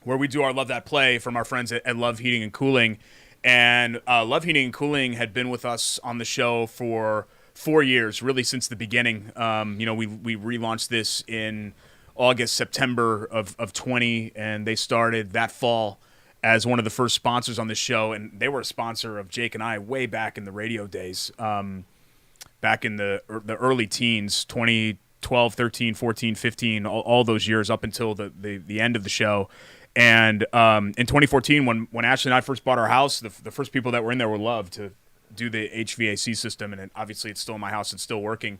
where we do our Love That Play from our friends at Love Heating and Cooling, and Love Heating and Cooling had been with us on the show for 4 years, really since the beginning. We relaunched this in August, September of 20, and they started that fall as one of the first sponsors on the show, and they were a sponsor of Jake and I way back in the radio days, back in the early teens, 2012, 13, 14, 15, all those years up until the end of the show. And in 2014, when Ashley and I first bought our house, the first people that were in there were Love to do the HVAC system, and obviously it's still in my house, it's still working.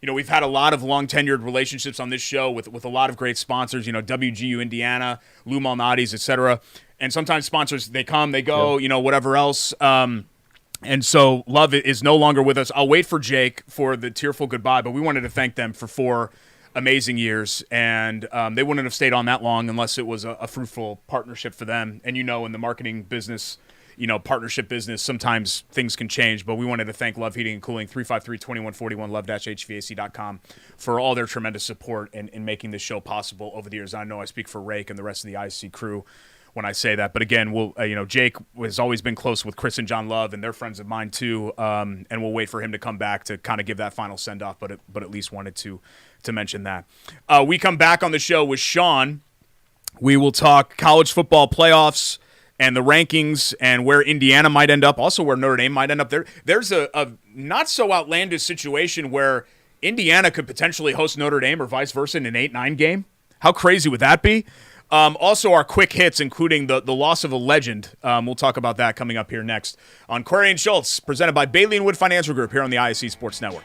We've had a lot of long-tenured relationships on this show with a lot of great sponsors, WGU Indiana, Lou Malnati's, et cetera. And sometimes sponsors, they come, they go, whatever else. And so Love is no longer with us. I'll wait for Jake for the tearful goodbye, but we wanted to thank them for 4 amazing years. And they wouldn't have stayed on that long unless it was a fruitful partnership for them. And in the marketing business, partnership business, sometimes things can change, but we wanted to thank Love Heating and Cooling, 353-2141, love-hvac.com, for all their tremendous support in making this show possible over the years. I know I speak for Rake and the rest of the ISC crew when I say that, but again, we'll, Jake has always been close with Chris and John Love, and they're friends of mine too, and we'll wait for him to come back to kind of give that final send-off, but at least wanted to mention that. We come back on the show with Shawn. We will talk college football playoffs and the rankings and where Indiana might end up, also where Notre Dame might end up. There's a not so outlandish situation where Indiana could potentially host Notre Dame or vice versa in an 8-9 game. How crazy would that be? Also, our quick hits, including the loss of a legend. We'll talk about that coming up here next on Query and Schultz, presented by Bailey & Wood Financial Group here on the ISC Sports Network.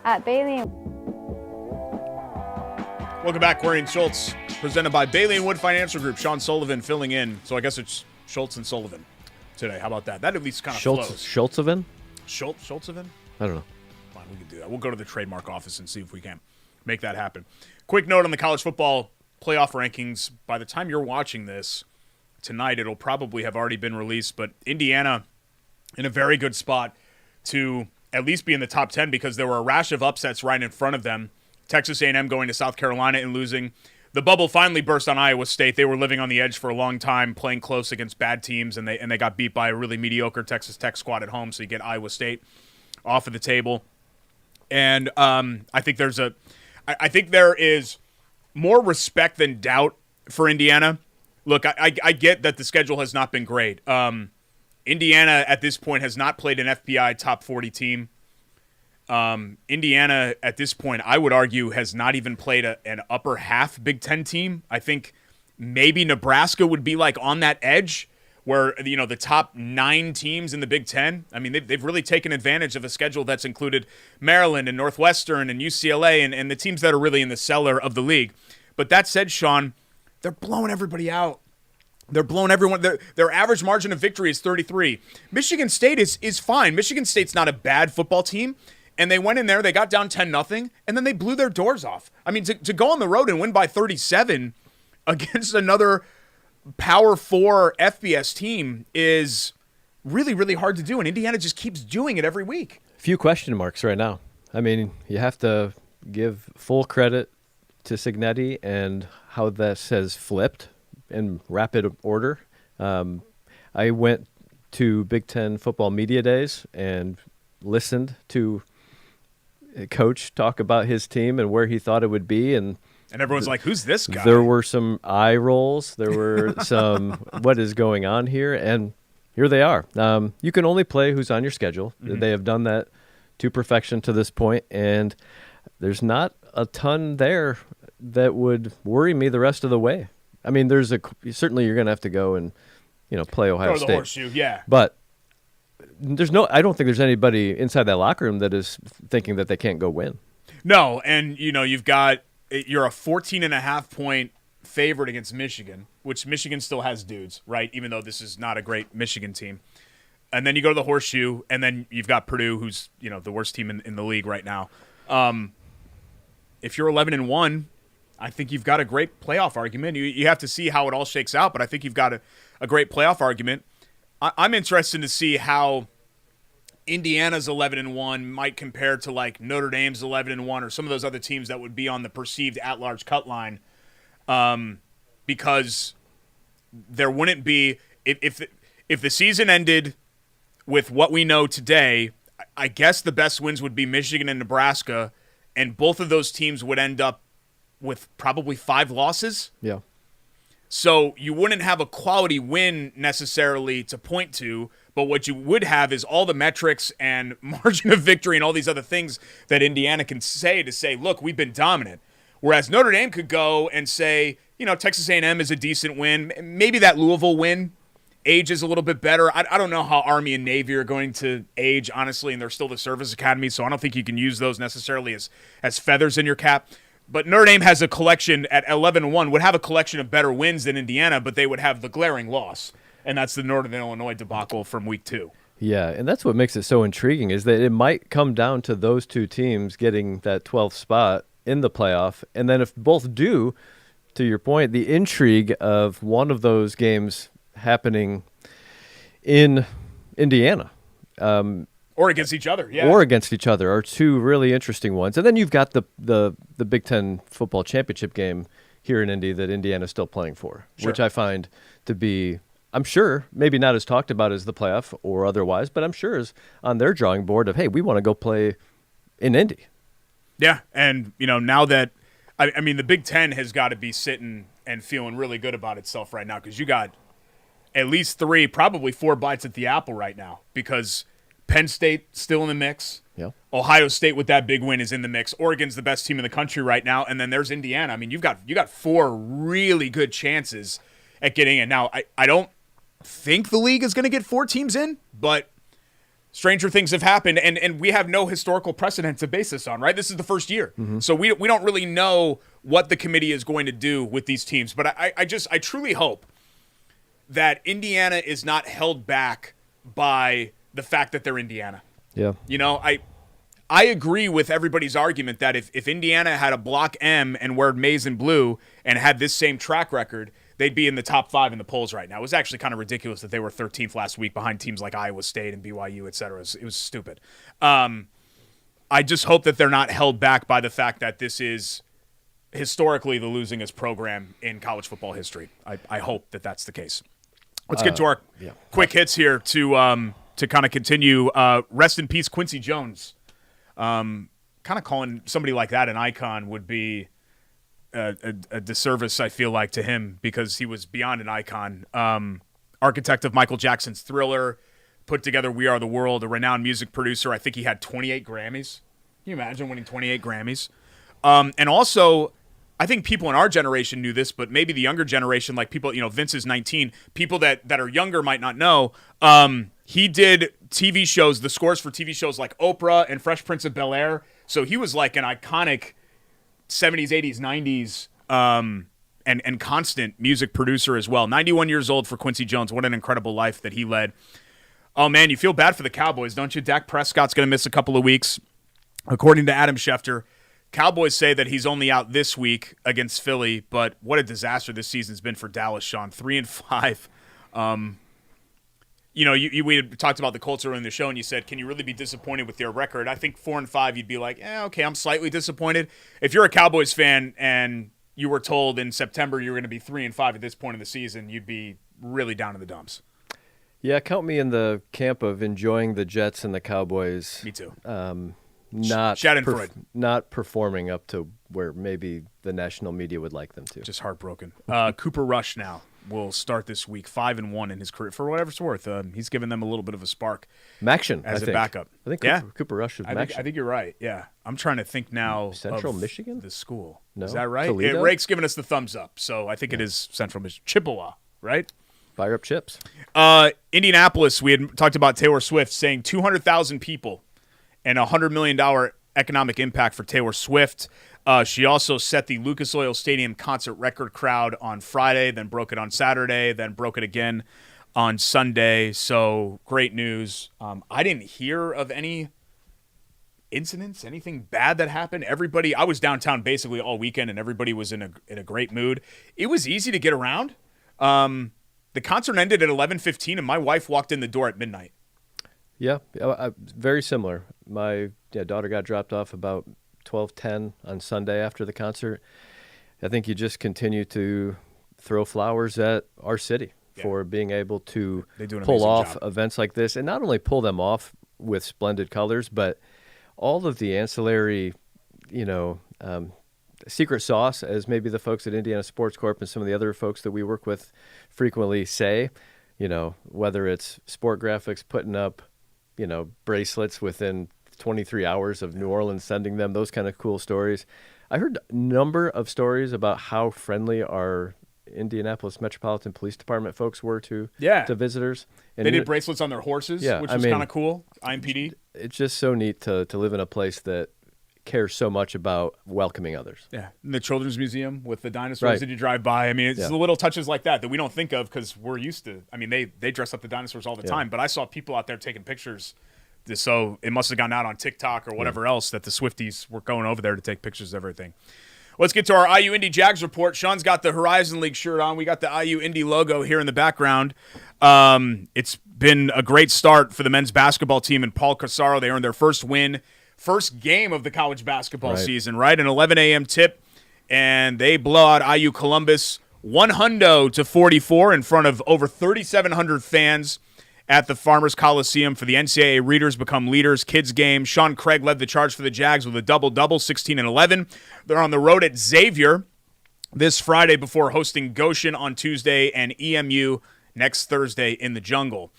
At Bailey. Welcome back, Query and Schultz, presented by Bailey & Wood Financial Group. Shawn Sullivan filling in, so I guess it's Schultz and Sullivan today. How about that? That at least kind of flows. Schultzoven? Schultzoven? I don't know. Fine, we can do that. We'll go to the trademark office and see if we can make that happen. Quick note on the college football playoff rankings. By the time you're watching this tonight, it'll probably have already been released, but Indiana in a very good spot to at least be in the top 10 because there were a rash of upsets right in front of them. Texas A&M going to South Carolina and losing. The bubble finally burst on Iowa State. They were living on the edge for a long time, playing close against bad teams, and they got beat by a really mediocre Texas Tech squad at home, so you get Iowa State off of the table. And I think there is more respect than doubt for Indiana. Look, I get that the schedule has not been great. Indiana at this point has not played an FPI top 40 team. Indiana at this point, I would argue, has not even played an upper half Big Ten team. I think maybe Nebraska would be like on that edge where, the top 9 teams in the Big Ten. I mean, they've really taken advantage of a schedule that's included Maryland and Northwestern and UCLA and the teams that are really in the cellar of the league. But that said, Shawn, they're blowing everybody out. They're blowing everyone. Their average margin of victory is 33. Michigan State is fine. Michigan State's not a bad football team. And they went in there, they got down 10-0, and then they blew their doors off. I mean, to go on the road and win by 37 against another Power 4 FBS team is really, really hard to do. And Indiana just keeps doing it every week. Few question marks right now. I mean, you have to give full credit to Cignetti and how this has flipped in rapid order. I went to Big Ten football media days and listened to a coach talk about his team and where he thought it would be, and everyone's like, who's this guy? There were some eye rolls. There were some what is going on here, and here they are. You can only play who's on your schedule. Mm-hmm. They have done that to perfection to this point, and there's not a ton there that would worry me the rest of the way. I mean, certainly you're going to have to go and play Ohio State. The horseshoe, yeah. But I don't think there's anybody inside that locker room that is thinking that they can't go win. No, and you're a 14.5 point favorite against Michigan, which Michigan still has dudes, right? Even though this is not a great Michigan team. And then you go to the horseshoe, and then you've got Purdue, who's the worst team in the league right now. If you're 11-1, I think you've got a great playoff argument. You have to see how it all shakes out, but I think you've got a great playoff argument. I'm interested to see how Indiana's 11-1 might compare to like Notre Dame's 11-1 or some of those other teams that would be on the perceived at-large cut line, because there wouldn't be if the season ended with what we know today. I guess the best wins would be Michigan and Nebraska, and both of those teams would end up with probably 5 losses. Yeah. So you wouldn't have a quality win necessarily to point to, but what you would have is all the metrics and margin of victory and all these other things that Indiana can say to say, look, we've been dominant. Whereas Notre Dame could go and say, Texas A&M is a decent win. Maybe that Louisville win ages a little bit better. I don't know how Army and Navy are going to age, honestly, and they're still the service academy, so I don't think you can use those necessarily as feathers in your cap. But Notre Dame has a collection at 11-1, would have a collection of better wins than Indiana, but they would have the glaring loss, and that's the Northern Illinois debacle from week 2. Yeah, and that's what makes it so intriguing is that it might come down to those two teams getting that 12th spot in the playoff, and then if both do, to your point, the intrigue of one of those games happening in Indiana. Or against each other, yeah. Or against each other are two really interesting ones. And then you've got the Big Ten football championship game here in Indy that Indiana's still playing for, sure. Which I find to be, I'm sure, maybe not as talked about as the playoff or otherwise, but I'm sure is on their drawing board of, hey, we want to go play in Indy. Yeah, and, now that, I mean, the Big Ten has got to be sitting and feeling really good about itself right now because you got at least 3, probably 4 bites at the apple right now because Penn State still in the mix. Yeah. Ohio State with that big win is in the mix. Oregon's the best team in the country right now, and then there's Indiana. I mean, you got 4 really good chances at getting in. Now, I don't think the league is going to get 4 teams in, but stranger things have happened, and we have no historical precedent to base this on, right? This is the first year. Mm-hmm. So we don't really know what the committee is going to do with these teams. But I truly hope that Indiana is not held back by the fact that they're Indiana. Yeah. I agree with everybody's argument that if Indiana had a block M and wore maize and blue and had this same track record, they'd be in the top 5 in the polls right now. It was actually kind of ridiculous that they were 13th last week behind teams like Iowa State and BYU, et cetera. It was stupid. I just hope that they're not held back by the fact that this is historically the losingest program in college football history. I hope that that's the case. Let's get to our quick hits here to kind of continue. Rest in peace, Quincy Jones. Kind of calling somebody like that an icon would be a disservice, I feel like, to him because he was beyond an icon. Architect of Michael Jackson's Thriller, put together We Are the World, a renowned music producer. I think he had 28 Grammys. Can you imagine winning 28 Grammys? And also, I think people in our generation knew this, but maybe the younger generation, like people, Vince is 19, people that are younger might not know. He did TV shows, the scores for TV shows like Oprah and Fresh Prince of Bel-Air. So he was like an iconic 70s, 80s, 90s and constant music producer as well. 91 years old for Quincy Jones. What an incredible life that he led. Oh, man, you feel bad for the Cowboys, don't you? Dak Prescott's going to miss a couple of weeks. According to Adam Schefter, Cowboys say that he's only out this week against Philly, but what a disaster this season's been for Dallas, Shawn. 3-5. We had talked about the Colts earlier in the show, and you said, can you really be disappointed with their record? I think 4-5, you'd be like, okay, I'm slightly disappointed. If you're a Cowboys fan and you were told in September you're going to be 3-5 at this point in the season, you'd be really down in the dumps. Yeah, count me in the camp of enjoying the Jets and the Cowboys. Me too. Not performing up to where maybe the national media would like them to. Just heartbroken. Cooper Rush now will start this week 5-1 in his career. For whatever it's worth, he's given them a little bit of a spark. Maction, as a backup. I think Cooper Rush was Maction. I think you're right. Yeah, I'm trying to think now. Central Michigan, the school. No, is that right? Toledo? Rake's giving us the thumbs up, so I think it is Central Michigan. Chippewa, right? Fire up chips. Indianapolis. We had talked about Taylor Swift saying 200,000 people and $100 million economic impact for Taylor Swift. She also set the Lucas Oil Stadium concert record crowd on Friday, then broke it on Saturday, then broke it again on Sunday. So great news. I didn't hear of any incidents, anything bad that happened. I was downtown basically all weekend, and everybody was in a great mood. It was easy to get around. The concert ended at 11:15, and my wife walked in the door at midnight. Yeah, very similar. My daughter got dropped off about 12:10 on Sunday after the concert. I think you just continue to throw flowers at our city for being able to do pull off events like this, and not only pull them off with splendid colors, but all of the ancillary, secret sauce, as maybe the folks at Indiana Sports Corp and some of the other folks that we work with frequently say, whether it's sport graphics putting up, bracelets within 23 hours of New Orleans sending them, those kind of cool stories. I heard a number of stories about how friendly our Indianapolis Metropolitan Police Department folks were to visitors. And they did bracelets on their horses, which was kind of cool. IMPD. It's just so neat to live in a place that cares so much about welcoming others. Yeah, and the Children's Museum with the dinosaurs that you drive by. I mean, it's the little touches like that we don't think of because we're used to. I mean, they dress up the dinosaurs all the time, but I saw people out there taking pictures. So it must have gone out on TikTok or whatever else that the Swifties were going over there to take pictures of everything. Let's get to our IU Indy Jags report. Sean's got the Horizon League shirt on. We got the IU Indy logo here in the background. It's been a great start for the men's basketball team and Paul Casaro. They earned their first win, first game of the college basketball season, right? An 11 a.m. tip, and they blow out IU Columbus 100-44 in front of over 3,700 fans at the Farmers Coliseum for the NCAA Readers Become Leaders kids game. Sean Craig led the charge for the Jags with a double-double, 16 and 11. They're on the road at Xavier this Friday before hosting Goshen on Tuesday and EMU next Thursday in the Jungle.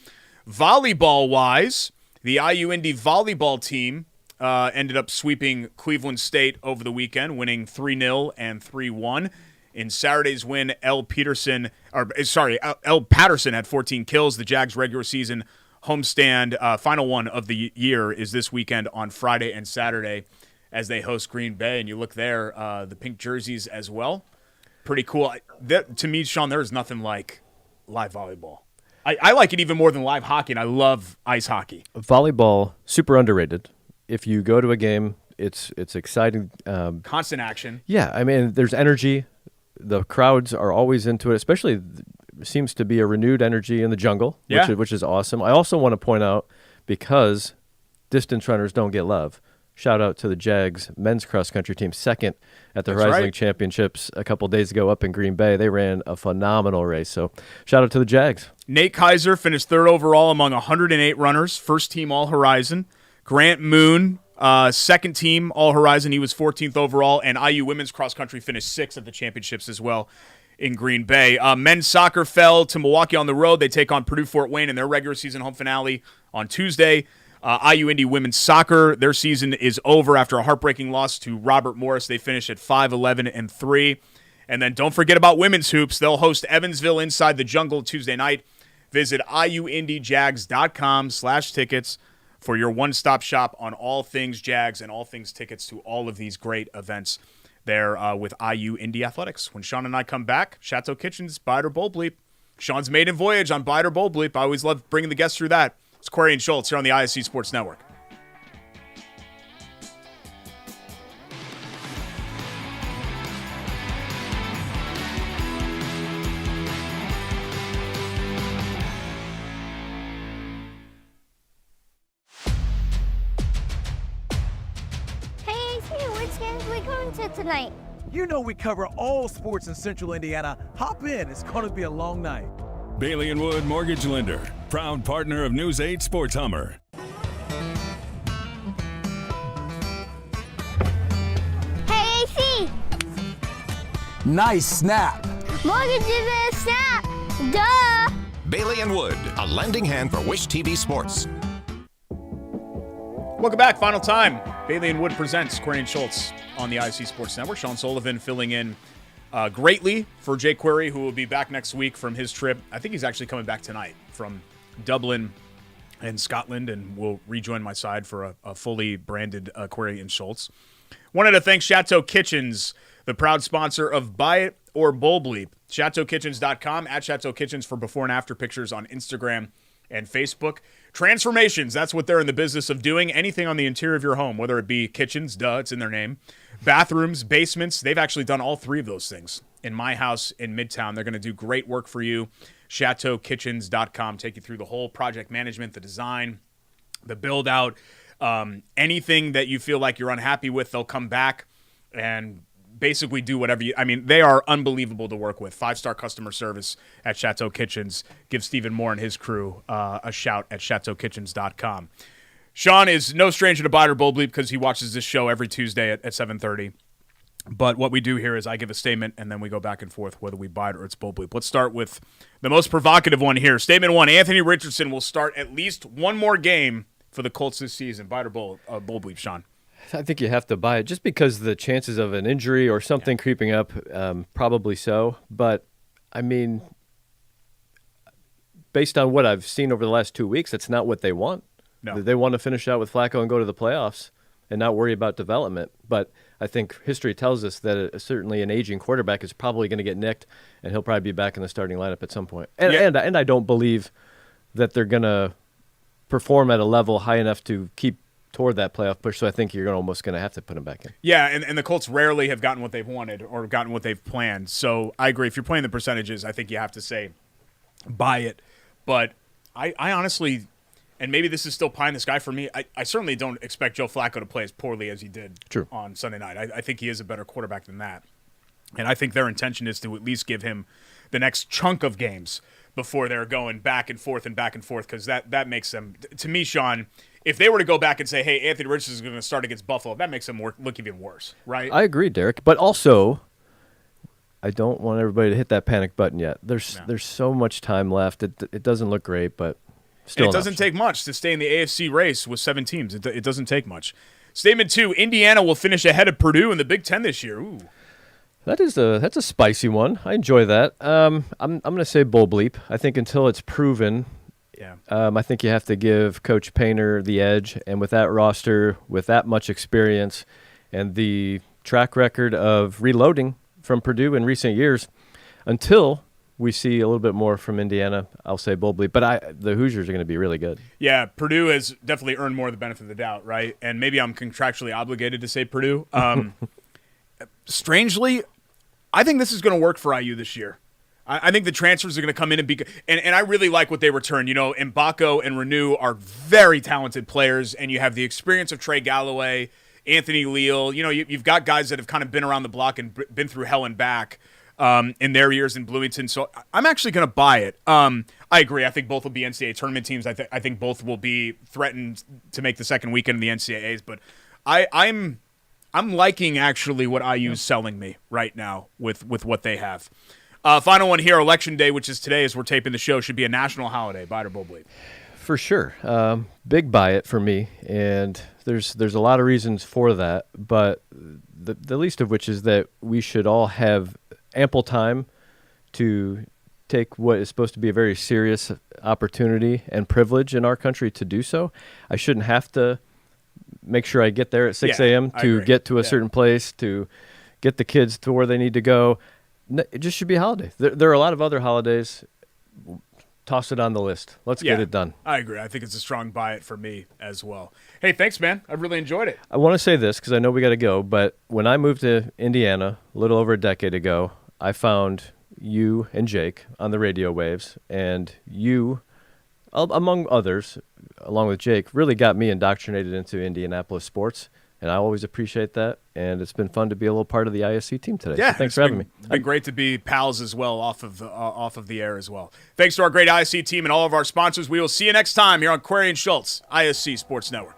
Volleyball-wise, the IU Indy volleyball team ended up sweeping Cleveland State over the weekend, winning 3-0 and 3-1. In Saturday's win, L. Patterson had 14 kills. The Jags' regular season homestand, final one of the year, is this weekend on Friday and Saturday as they host Green Bay. And you look there, the pink jerseys as well. Pretty cool. To me, Sean, there is nothing like live volleyball. I like it even more than live hockey, and I love ice hockey. Volleyball, super underrated. If you go to a game, it's exciting. Constant action. Yeah, I mean, there's energy. The crowds are always into it, especially seems to be a renewed energy in the jungle, which is awesome. I also want to point out, because distance runners don't get love, shout out to the Jags men's cross country team, second at the Horizon League Championships a couple days ago up in Green Bay. They ran a phenomenal race, so shout out to the Jags. Nate Kaiser finished third overall among 108 runners, first team All-Horizon. Grant Moon, second team All-Horizon. He was 14th overall, and IU women's cross country finished sixth at the championships as well in Green Bay. Men's soccer fell to Milwaukee on the road. They take on Purdue Fort Wayne in their regular season home finale on Tuesday. IU Indy women's soccer, their season is over after a heartbreaking loss to Robert Morris. They finished at 5-11 and 3. And then don't forget about women's hoops. They'll host Evansville inside the Jungle Tuesday night. Visit iuindyjags.com/tickets for your one-stop shop on all things Jags and all things tickets to all of these great events there with IU Indy Athletics. When Sean and I come back, Chateau Kitchen's Bite or Bold Bleep. Sean's maiden voyage on Bite or Bold Bleep. I always love bringing the guests through that. It's Query and Schultz here on the ISC Sports Network. Tonight. You know we cover all sports in Central Indiana. Hop in, it's going to be a long night. Bailey & Wood Mortgage Lender, proud partner of News 8 Sports Hummer. Hey, AC! Nice snap. Mortgages in a snap! Duh! Bailey & Wood, a lending hand for Wish TV Sports. Welcome back. Final time. Bailey & Wood presents Query and Schultz on the ISC Sports Network. Shawn Sullivan filling in greatly for Jay Query, who will be back next week from his trip. I think he's actually coming back tonight from Dublin and Scotland, and will rejoin my side for a fully branded Query and Schultz. Wanted to thank Chateau Kitchens, the proud sponsor of Buy It or Bold Bleep. ChateauKitchens.com, at Chateau Kitchens for before and after pictures on Instagram and Facebook. Transformations, that's what they're in the business of doing. Anything on the interior of your home, whether it be kitchens, it's in their name, bathrooms, basements. They've actually done all three of those things in my house in Midtown. They're going to do great work for you. ChateauKitchens.com, take you through the whole project management, the design, the build out, anything that you feel like you're unhappy with, they'll come back and basically do whatever you – I mean, they are unbelievable to work with. 5-star customer service at Chateau Kitchens. Give Stephen Moore and his crew a shout at chateaukitchens.com. Shawn is no stranger to Bite or Bold Bleep because he watches this show every Tuesday at 7:30. But what we do here is I give a statement, and then we go back and forth whether we bite or it's Bold Bleep. Let's start with the most provocative one here. Statement 1, Anthony Richardson will start at least one more game for the Colts this season. Bite or Bold Bleep, Shawn? I think you have to buy it just because the chances of an injury or something creeping up, probably so. But, I mean, based on what I've seen over the last 2 weeks, that's not what they want. No. They want to finish out with Flacco and go to the playoffs and not worry about development. But I think history tells us that certainly an aging quarterback is probably going to get nicked, and he'll probably be back in the starting lineup at some point. And I don't believe that they're going to perform at a level high enough to keep toward that playoff push, so I think you're almost going to have to put him back in. Yeah, and the Colts rarely have gotten what they've wanted or gotten what they've planned. So I agree. If you're playing the percentages, I think you have to say buy it. But I honestly, and maybe this is still pie in the sky for me, I certainly don't expect Joe Flacco to play as poorly as he did on Sunday night. I think he is a better quarterback than that. And I think their intention is to at least give him the next chunk of games before they're going back and forth, because that makes them, to me, Shawn, if they were to go back and say, hey, Anthony Richardson is going to start against Buffalo, that makes them look even worse, right? I agree, Derek. But also, I don't want everybody to hit that panic button yet. There's so much time left. It doesn't look great, but still. And it doesn't take much to stay in the AFC race with 7 teams. It doesn't take much. Statement 2, Indiana will finish ahead of Purdue in the Big Ten this year. Ooh. That's a spicy one. I enjoy that. I'm going to say Bold Bleep. I think until it's proven, I think you have to give Coach Painter the edge. And with that roster, with that much experience, and the track record of reloading from Purdue in recent years, until we see a little bit more from Indiana, I'll say Bold Bleep. But the Hoosiers are going to be really good. Yeah, Purdue has definitely earned more of the benefit of the doubt, right? And maybe I'm contractually obligated to say Purdue. Strangely, I think this is going to work for IU this year. I think the transfers are going to come in and be – and I really like what they return. You know, Mbako and Renew are very talented players, and you have the experience of Trey Galloway, Anthony Leal. You know, you've got guys that have kind of been around the block and been through hell and back in their years in Bloomington. So I'm actually going to buy it. I agree. I think both will be NCAA tournament teams. I think both will be threatened to make the second weekend in the NCAAs. But I'm liking actually what IU's selling me right now with what they have. Final one here, Election Day, which is today as we're taping the show, should be a national holiday. Buy it or Bold Bleep? For sure. Big buy it for me, and there's a lot of reasons for that, but the least of which is that we should all have ample time to take what is supposed to be a very serious opportunity and privilege in our country to do so. I shouldn't have to make sure I get there at 6 a.m. to get to a certain place, to get the kids to where they need to go. It just should be a holiday. There are a lot of other holidays. Toss it on the list. Let's get it done. I agree. I think it's a strong buy it for me as well. Hey, thanks, man. I've really enjoyed it. I want to say this because I know we got to go, but when I moved to Indiana a little over a decade ago, I found you and Jake on the radio waves, and you, among others, along with Jake, really got me indoctrinated into Indianapolis sports, and I always appreciate that, and it's been fun to be a little part of the ISC team today. Yeah, so thanks for having me. It's been great to be pals as well off of the air as well. Thanks to our great ISC team and all of our sponsors. We will see you next time here on Query and Schultz, ISC Sports Network.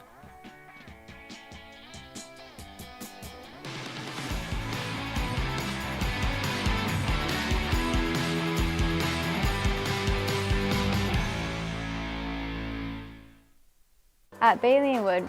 At Bailey and Wood,